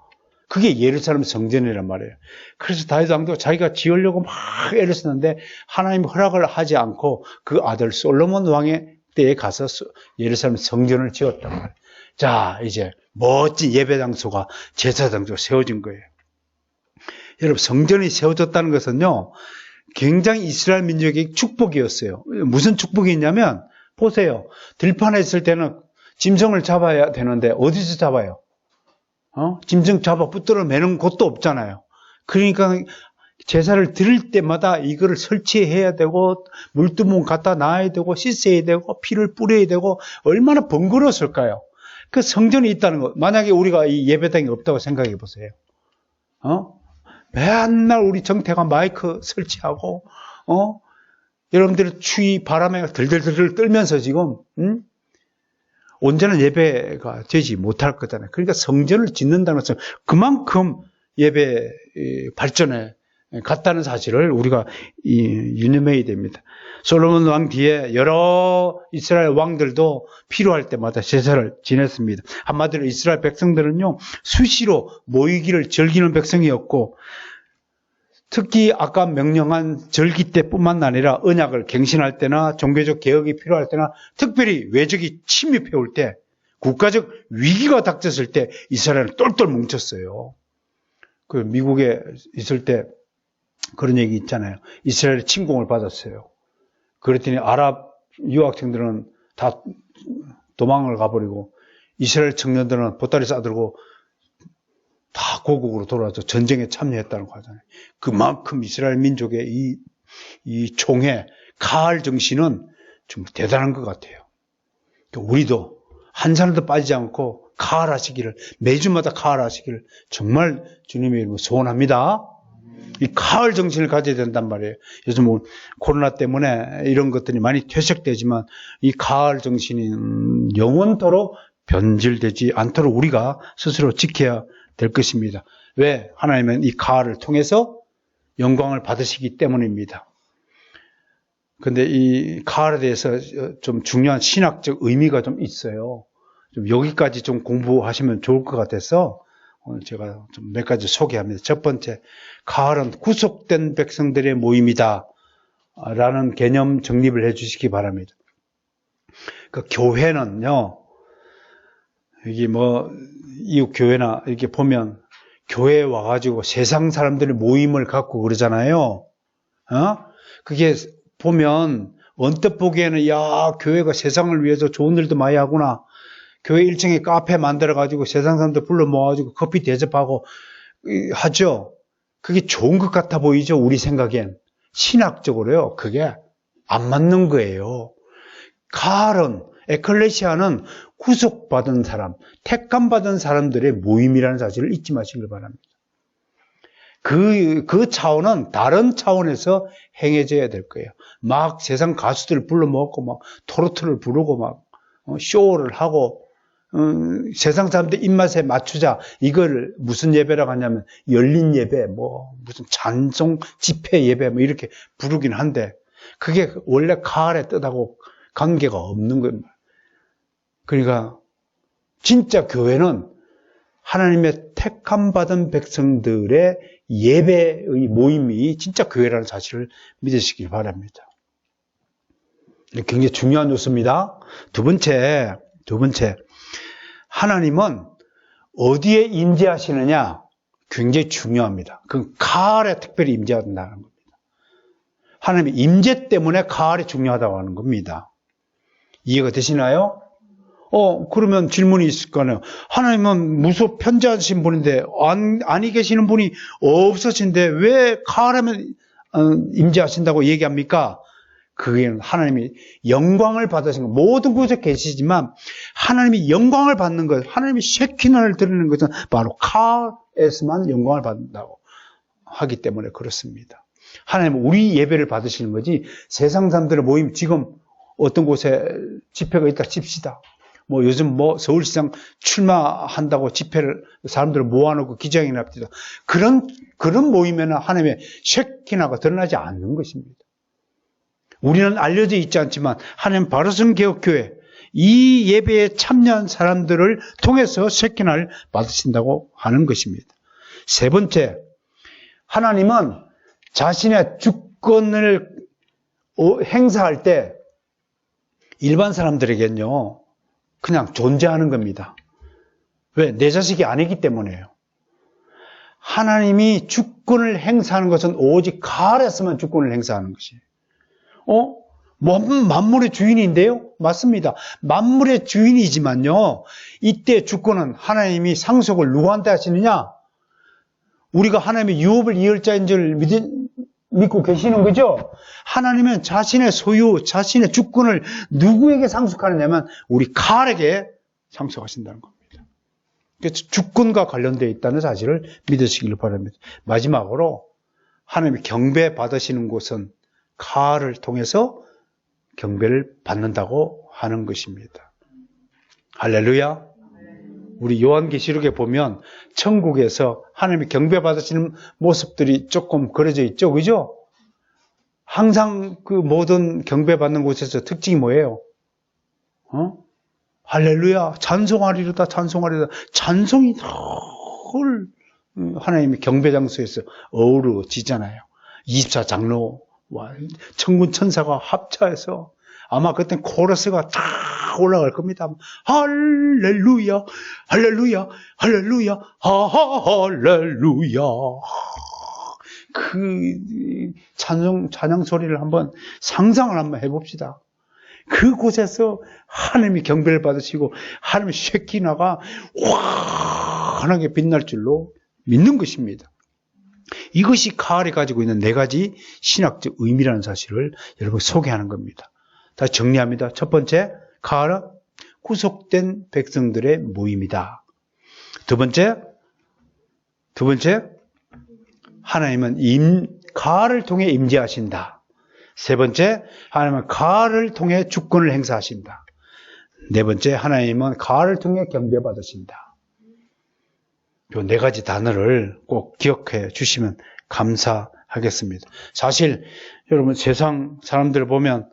그게 예루살렘 성전이란 말이에요. 그래서 다윗 왕도 자기가 지으려고 막 애를 쓰는데 하나님 허락을 하지 않고 그 아들 솔로몬 왕의 때에 가서 예루살렘 성전을 지었단 말이에요. 자, 이제 멋진 예배 장소가 제사 장소가 세워진 거예요. 여러분, 성전이 세워졌다는 것은요, 굉장히 이스라엘 민족의 축복이었어요. 무슨 축복이냐면, 보세요. 들판에 있을 때는 짐승을 잡아야 되는데, 어디서 잡아요? 짐승 잡아 붙들어 매는 곳도 없잖아요. 그러니까 제사를 드릴 때마다 이거를 설치해야 되고, 물두멍 갖다 놔야 되고, 씻어야 되고, 피를 뿌려야 되고, 얼마나 번거로웠을까요? 그 성전이 있다는 거. 만약에 우리가 이 예배당이 없다고 생각해 보세요. 맨날 우리 정태가 마이크 설치하고, 여러분들의 추위 바람에 들들들 떨면서 지금, 온전한 예배가 되지 못할 거잖아요. 그러니까 성전을 짓는다는 것은 그만큼 예배 발전에 갔다는 사실을 우리가 유념해야 됩니다. 솔로몬 왕 뒤에 여러 이스라엘 왕들도 필요할 때마다 제사를 지냈습니다. 한마디로 이스라엘 백성들은요, 수시로 모이기를 즐기는 백성이었고, 특히 아까 명령한 절기 때뿐만 아니라 언약을 갱신할 때나 종교적 개혁이 필요할 때나 특별히 외적이 침입해 올 때, 국가적 위기가 닥쳤을 때 이스라엘은 똘똘 뭉쳤어요. 그 미국에 있을 때 그런 얘기 있잖아요. 이스라엘이 침공을 받았어요. 그랬더니 아랍 유학생들은 다 도망을 가버리고 이스라엘 청년들은 보따리 싸들고 다 고국으로 돌아와서 전쟁에 참여했다는 거잖아요. 그만큼 이스라엘 민족의 이 총회, 가을 정신은 좀 대단한 것 같아요. 우리도 한 사람도 빠지지 않고 가을하시기를, 매주마다 가을하시기를 정말 주님의 이름으로 소원합니다. 이 가을 정신을 가져야 된단 말이에요. 요즘 코로나 때문에 이런 것들이 많이 퇴색되지만 이 가을 정신은 영원토록 변질되지 않도록 우리가 스스로 지켜야 될 것입니다. 왜? 하나님은 이 가을을 통해서 영광을 받으시기 때문입니다. 그런데 이 가을에 대해서 좀 중요한 신학적 의미가 좀 있어요. 좀 여기까지 좀 공부하시면 좋을 것 같아서 오늘 제가 좀 몇 가지 소개합니다. 첫 번째, 가을은 구속된 백성들의 모임이다 라는 개념 정립을 해 주시기 바랍니다. 그 교회는요, 여기 이웃 교회나 이렇게 보면 교회에 와가지고 세상 사람들의 모임을 갖고 그러잖아요. 그게 보면 언뜻 보기에는 야, 교회가 세상을 위해서 좋은 일도 많이 하구나. 교회 1층에 카페 만들어가지고 세상 사람들 불러 모아가지고 커피 대접하고 하죠. 그게 좋은 것 같아 보이죠, 우리 생각엔. 신학적으로요, 그게 안 맞는 거예요. 가을은 에클레시아는 구속받은 사람, 택감받은 사람들의 모임이라는 사실을 잊지 마시길 바랍니다. 그 차원은 다른 차원에서 행해져야 될 거예요. 막 세상 가수들 불러 모았고, 막 트로트를 부르고, 막 쇼를 하고, 세상 사람들 입맛에 맞추자. 이걸 무슨 예배라고 하냐면, 열린 예배, 무슨 찬송 집회 예배, 이렇게 부르긴 한데, 그게 원래 가을의 뜻하고 관계가 없는 겁니다. 그러니까, 진짜 교회는 하나님의 택함받은 백성들의 예배의 모임이 진짜 교회라는 사실을 믿으시길 바랍니다. 굉장히 중요한 요소입니다. 두 번째, 하나님은 어디에 임재하시느냐? 굉장히 중요합니다. 그건 가을에 특별히 임재한다는 겁니다. 하나님의 임재 때문에 가을이 중요하다고 하는 겁니다. 이해가 되시나요? 그러면 질문이 있을 거네요. 하나님은 무소 편재하신 분인데, 아니 계시는 분이 없으신데, 왜 가을하면 임재하신다고 얘기합니까? 그게 하나님이 영광을 받으신 것, 모든 곳에 계시지만, 하나님이 영광을 받는 것, 하나님이 쉐키나를 드리는 것은 바로 가을에서만 영광을 받는다고 하기 때문에 그렇습니다. 하나님은 우리 예배를 받으시는 거지, 세상 사람들의 모임, 지금 어떤 곳에 집회가 있다 칩시다. 요즘 서울시장 출마한다고 집회를 사람들을 모아놓고 기자회견을 합니다. 그런 모임에는 하나님의 쉐키나가 드러나지 않는 것입니다. 우리는 알려져 있지 않지만 하나님 바르선 개혁교회 이 예배에 참여한 사람들을 통해서 쉐키나를 받으신다고 하는 것입니다. 세 번째, 하나님은 자신의 주권을 행사할 때 일반 사람들에게는요, 그냥 존재하는 겁니다. 왜? 내 자식이 아니기 때문에요. 하나님이 주권을 행사하는 것은 오직 가을에서만 주권을 행사하는 것이에요. 만물의 주인인데요? 맞습니다. 만물의 주인이지만요, 이때 주권은 하나님이 상속을 누구한테 하시느냐? 우리가 하나님의 유업을 이을 자인 줄 믿고 계시는 거죠? 하나님은 자신의 소유, 자신의 주권을 누구에게 상속하느냐면 우리 가을에게 상속하신다는 겁니다. 그래서 주권과 관련되어 있다는 사실을 믿으시길 바랍니다. 마지막으로 하나님이 경배 받으시는 곳은 가을을 통해서 경배를 받는다고 하는 것입니다. 할렐루야. 우리 요한계시록에 보면 천국에서 하나님이 경배 받으시는 모습들이 조금 그려져 있죠. 그죠? 항상 그 모든 경배 받는 곳에서 특징이 뭐예요? 할렐루야. 찬송하리로다. 찬송하리로다. 찬송이 늘 하나님의 경배 장소에서 어우러지잖아요. 24장로와 천군 천사가 합차해서 아마 그땐 코러스가 다 올라갈 겁니다. 할렐루야, 할렐루야, 할렐루야, 할렐루야. 그 찬양 소리를 한번 상상을 한번 해봅시다. 그곳에서 하나님이 경배를 받으시고 하나님의 쉐키나가 환하게 빛날 줄로 믿는 것입니다. 이것이 가을이 가지고 있는 네 가지 신학적 의미라는 사실을 여러분 소개하는 겁니다. 다시 정리합니다. 첫 번째, 가을은 구속된 백성들의 모임이다. 두 번째, 하나님은 가을을 통해 임재하신다. 세 번째, 하나님은 가을을 통해 주권을 행사하신다. 네 번째, 하나님은 가을을 통해 경배받으신다. 이 네 가지 단어를 꼭 기억해 주시면 감사하겠습니다. 사실 여러분 세상 사람들을 보면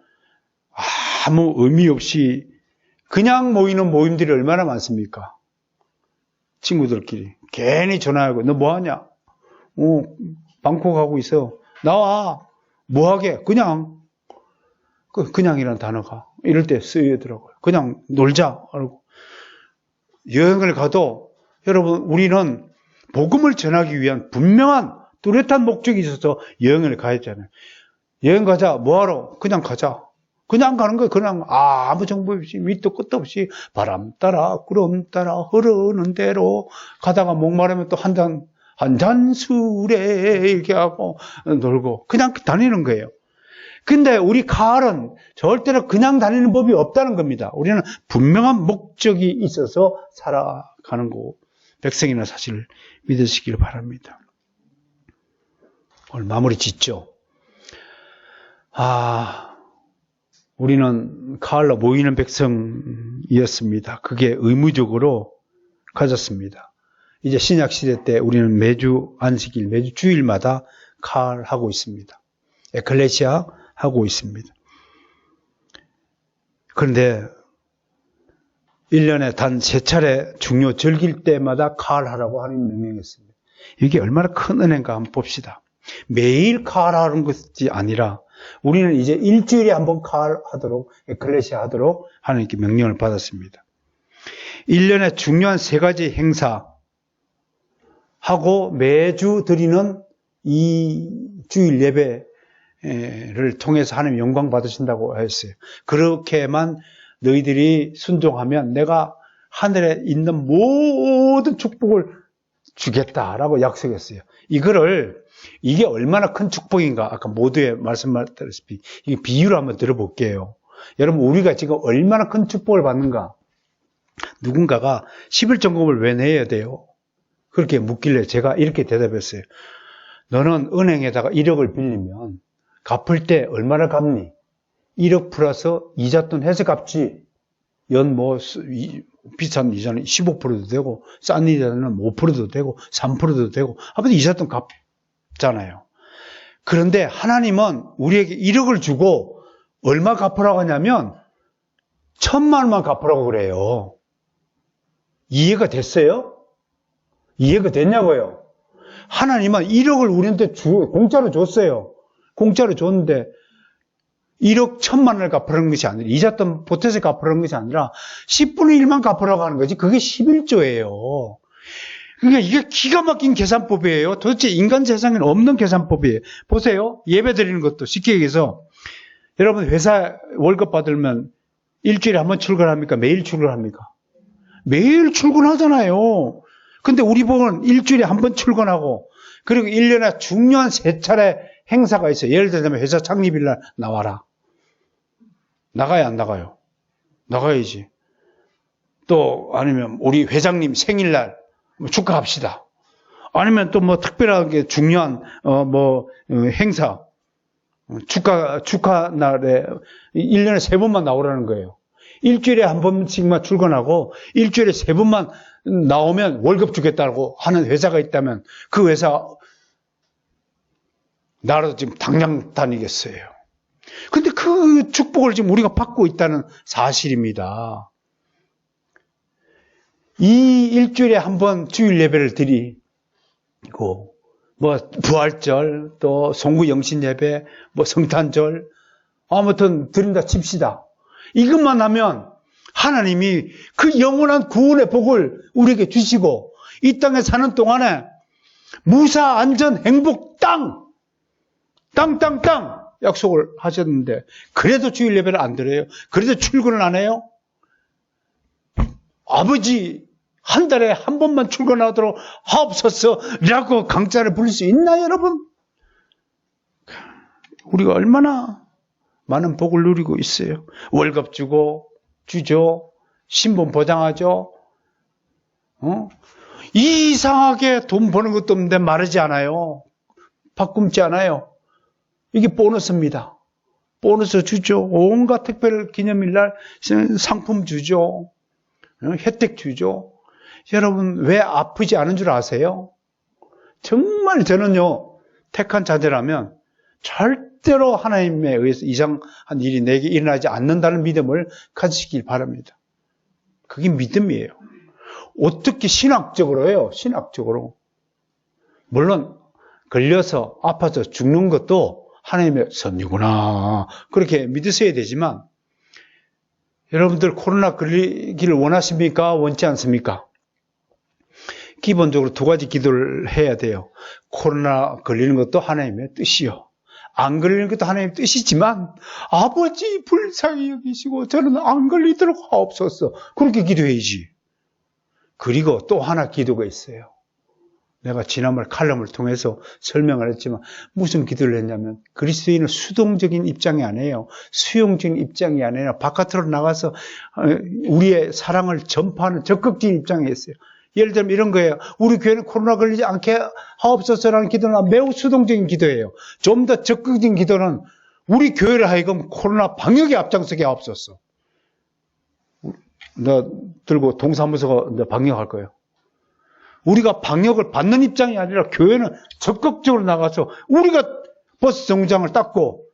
아무 의미 없이 그냥 모이는 모임들이 얼마나 많습니까? 친구들끼리 괜히 전화하고 너 뭐하냐? 방콕 가고 있어. 나와. 뭐하게? 그냥이라는 단어가 이럴 때 쓰이더라고요. 그냥 놀자. 여행을 가도 여러분 우리는 복음을 전하기 위한 분명한 뚜렷한 목적이 있어서 여행을 가야잖아요. 여행 가자. 뭐하러? 그냥 가자. 그냥 가는 거예요. 그냥 아무 정보 없이 밑도 끝도 없이 바람 따라 구름 따라 흐르는 대로 가다가 목마르면 또 한 잔 술에 이렇게 하고 놀고 그냥 다니는 거예요. 근데 우리 가을은 절대로 그냥 다니는 법이 없다는 겁니다. 우리는 분명한 목적이 있어서 살아가는 거고, 백성이나 사실을 믿으시길 바랍니다. 오늘 마무리 짓죠. 우리는 가을로 모이는 백성이었습니다. 그게 의무적으로 가졌습니다. 이제 신약시대 때 우리는 매주 안식일, 매주 주일마다 가을하고 있습니다. 에클레시아 하고 있습니다. 그런데 1년에 단 3차례 중요 절기일 때마다 가을하라고 하는 명령이었습니다. 이게 얼마나 큰 은혜인가 한번 봅시다. 매일 가을하는 것이 아니라 우리는 이제 일주일에 한번 가을하도록, 에클레시아 하도록 하나님께 명령을 받았습니다. 1년에 중요한 3가지 행사하고 매주 드리는 이 주일 예배를 통해서 하나님 영광 받으신다고 했어요. 그렇게만 너희들이 순종하면 내가 하늘에 있는 모든 축복을 주겠다라고 약속했어요. 이게 얼마나 큰 축복인가. 아까 모두에 말씀드렸다시피 이 비유를 한번 들어볼게요. 여러분, 우리가 지금 얼마나 큰 축복을 받는가. 누군가가 11전금을 왜 내야 돼요? 그렇게 묻길래 제가 이렇게 대답했어요. 너는 은행에다가 1억을 빌리면 갚을 때 얼마나 갚니? 1억 플러스 이자돈 해서 갚지. 연 비싼 이자는 15%도 되고 싼 이자는 5%도 되고 3%도 되고 아무튼 이자돈 갚잖아요. 그런데 하나님은 우리에게 1억을 주고 얼마 갚으라고 하냐면 1,000만 원만 갚으라고 그래요. 이해가 됐어요? 이해가 됐냐고요? 하나님은 1억을 우리한테 공짜로 줬어요. 공짜로 줬는데 1억 1,000만 원을 갚으라는 것이 아니라, 이자돈 보태서 갚으라는 것이 아니라 10분의 1만 갚으라고 하는 거지. 그게 11조예요. 그러니까 이게 기가 막힌 계산법이에요. 도대체 인간 세상에는 없는 계산법이에요. 보세요. 예배 드리는 것도 쉽게 얘기해서 여러분 회사 월급 받으면 일주일에 한 번 출근합니까? 매일 출근합니까? 매일 출근하잖아요. 근데 우리 복은 일주일에 한 번 출근하고 그리고 1년에 중요한 3차례 행사가 있어요. 예를 들자면 회사 창립일 날 나와라. 나가야 안 나가요? 나가야지. 또 아니면 우리 회장님 생일날 축하합시다. 아니면 또 뭐 특별하게 중요한 행사 축하 날에 1년에 3번만 나오라는 거예요. 일주일에 한 번씩만 출근하고 일주일에 3번만 나오면 월급 주겠다고 하는 회사가 있다면 그 회사 나라도 지금 당장 다니겠어요. 근데 그 축복을 지금 우리가 받고 있다는 사실입니다. 이 일주일에 한 번 주일 예배를 드리고 부활절, 또 송구 영신 예배, 성탄절 아무튼 드린다 칩시다. 이것만 하면 하나님이 그 영원한 구원의 복을 우리에게 주시고 이 땅에 사는 동안에 무사 안전 행복 땅 약속을 하셨는데 그래도 주일 예배를 안 드려요? 그래도 출근을 안 해요? 아버지 한 달에 한 번만 출근하도록 하옵소서라고 강짜를 부를 수 있나요, 여러분? 우리가 얼마나 많은 복을 누리고 있어요. 월급 주죠. 신분 보장하죠. 이상하게 돈 버는 것도 없는데 마르지 않아요. 바꿈지 않아요. 이게 보너스입니다. 보너스 주죠. 온갖 특별 기념일날 상품 주죠. 혜택 주죠. 여러분 왜 아프지 않은 줄 아세요? 정말 저는요 택한 자들라면 절대로 하나님에 의해서 이상한 일이 내게 일어나지 않는다는 믿음을 가지시길 바랍니다. 그게 믿음이에요. 어떻게 신학적으로요? 신학적으로. 물론 걸려서 아파서 죽는 것도 하나님의 섭리구나 그렇게 믿으셔야 되지만 여러분들 코로나 걸리기를 원하십니까? 원치 않습니까? 기본적으로 2가지 기도를 해야 돼요. 코로나 걸리는 것도 하나님의 뜻이요. 안 걸리는 것도 하나님의 뜻이지만 아버지 불쌍히 여기시고 저는 안 걸리도록 하옵소서. 그렇게 기도해야지. 그리고 또 하나 기도가 있어요. 내가 지난번 칼럼을 통해서 설명을 했지만 무슨 기도를 했냐면 그리스도인은 수동적인 입장이 아니에요. 수용적인 입장이 아니라 바깥으로 나가서 우리의 사랑을 전파하는 적극적인 입장이 있어요. 예를 들면 이런 거예요. 우리 교회는 코로나 걸리지 않게 하옵소서라는 기도는 매우 수동적인 기도예요. 좀 더 적극적인 기도는 우리 교회를 하여금 코로나 방역에 앞장서게 하옵소서. 너 들고 동사무소가 방역할 거예요. 우리가 방역을 받는 입장이 아니라 교회는 적극적으로 나가서 우리가 버스 정류장을 닦고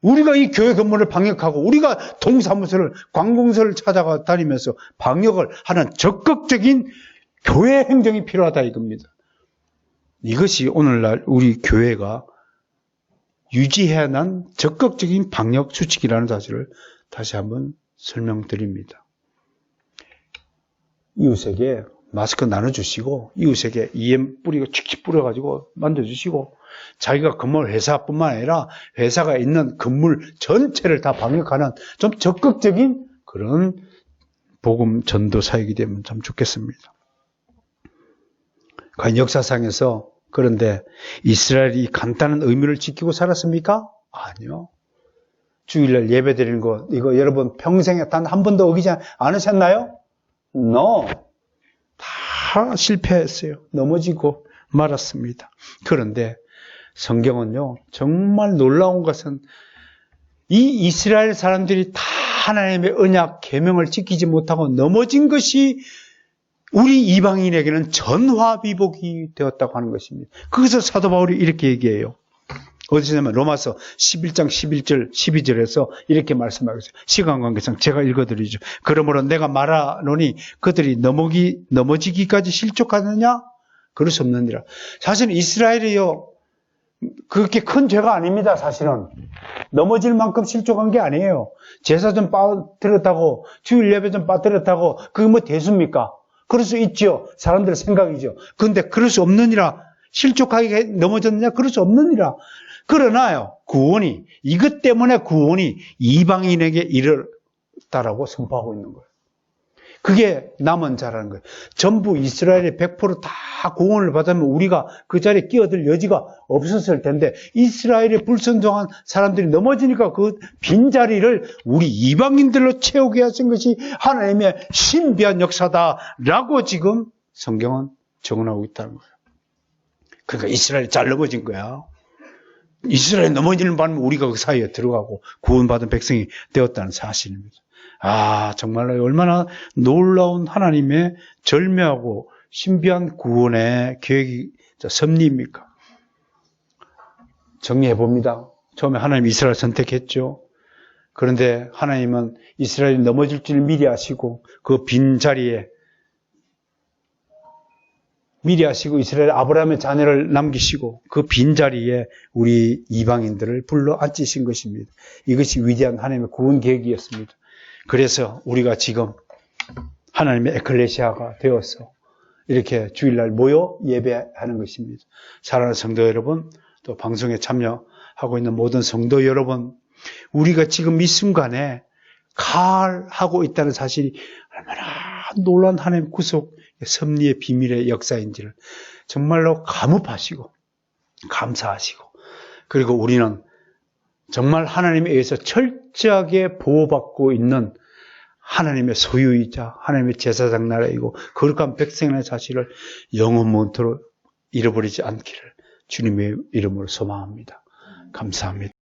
우리가 이 교회 건물을 방역하고 우리가 동사무소를 관공서를 찾아가 다니면서 방역을 하는 적극적인 교회 행정이 필요하다 이겁니다. 이것이 오늘날 우리 교회가 유지해야 하는 적극적인 방역 수칙이라는 사실을 다시 한번 설명드립니다. 이웃에게 마스크 나눠주시고 이웃에게 EM 뿌리고 칙칙 뿌려가지고 만져주시고 자기가 근무할 회사뿐만 아니라 회사가 있는 건물 전체를 다 방역하는 좀 적극적인 그런 복음 전도 사역이 되면 참 좋겠습니다. 과연 역사상에서 그런데 이스라엘이 간단한 의무를 지키고 살았습니까? 아니요. 주일날 예배 드리는 거 이거 여러분 평생에 단 한 번도 어기지 않으셨나요? No. 다 실패했어요. 넘어지고 말았습니다. 그런데 성경은요, 정말 놀라운 것은 이 이스라엘 사람들이 다 하나님의 언약, 계명을 지키지 못하고 넘어진 것이 우리 이방인에게는 전화위복이 되었다고 하는 것입니다. 거기서 사도 바울이 이렇게 얘기해요. 어디서냐면 로마서 11장 11절 12절에서 이렇게 말씀하고 있어요. 시간 관계상 제가 읽어드리죠. 그러므로 내가 말하노니 그들이 넘어지기까지 실족하느냐? 그럴 수 없느니라. 사실은 이스라엘이요 그렇게 큰 죄가 아닙니다. 사실은 넘어질 만큼 실족한 게 아니에요. 제사 좀 빠뜨렸다고 주일 예배 좀 빠뜨렸다고 그게 뭐 대수입니까? 그럴 수 있죠. 사람들의 생각이죠. 그런데 그럴 수 없느니라. 실족하게 넘어졌느냐? 그럴 수 없느니라. 그러나요, 구원이, 이것 때문에 구원이 이방인에게 이르렀다라고 선포하고 있는 거예요. 그게 남은 자라는 거예요. 전부 이스라엘이 100% 구원을 받으면 우리가 그 자리에 끼어들 여지가 없었을 텐데 이스라엘의 불순종한 사람들이 넘어지니까 그 빈자리를 우리 이방인들로 채우게 하신 것이 하나님의 신비한 역사다라고 지금 성경은 적어나오고 있다는 거예요. 그러니까 이스라엘이 잘 넘어진 거야. 이스라엘이 넘어지는 바람에 우리가 그 사이에 들어가고 구원받은 백성이 되었다는 사실입니다. 아, 정말로 얼마나 놀라운 하나님의 절묘하고 신비한 구원의 계획이 섭리입니까? 정리해봅니다. 처음에 하나님 이스라엘 선택했죠. 그런데 하나님은 이스라엘이 넘어질 줄 미리 아시고 그 빈자리에 미리 아시고 이스라엘 아브라함의 자녀를 남기시고 그 빈자리에 우리 이방인들을 불러 앉히신 것입니다. 이것이 위대한 하나님의 구원 계획이었습니다. 그래서 우리가 지금 하나님의 에클레시아가 되어서 이렇게 주일날 모여 예배하는 것입니다. 사랑하는 성도 여러분, 또 방송에 참여하고 있는 모든 성도 여러분, 우리가 지금 이 순간에 하고 있다는 사실이 얼마나 놀라운 하나님 구속 섭리의 비밀의 역사인지를 정말로 감업하시고 감사하시고, 그리고 우리는 정말 하나님에 의해서 철저하게 보호받고 있는 하나님의 소유이자 하나님의 제사장 나라이고 거룩한 백성의 사실을 영원토록 잃어버리지 않기를 주님의 이름으로 소망합니다. 감사합니다.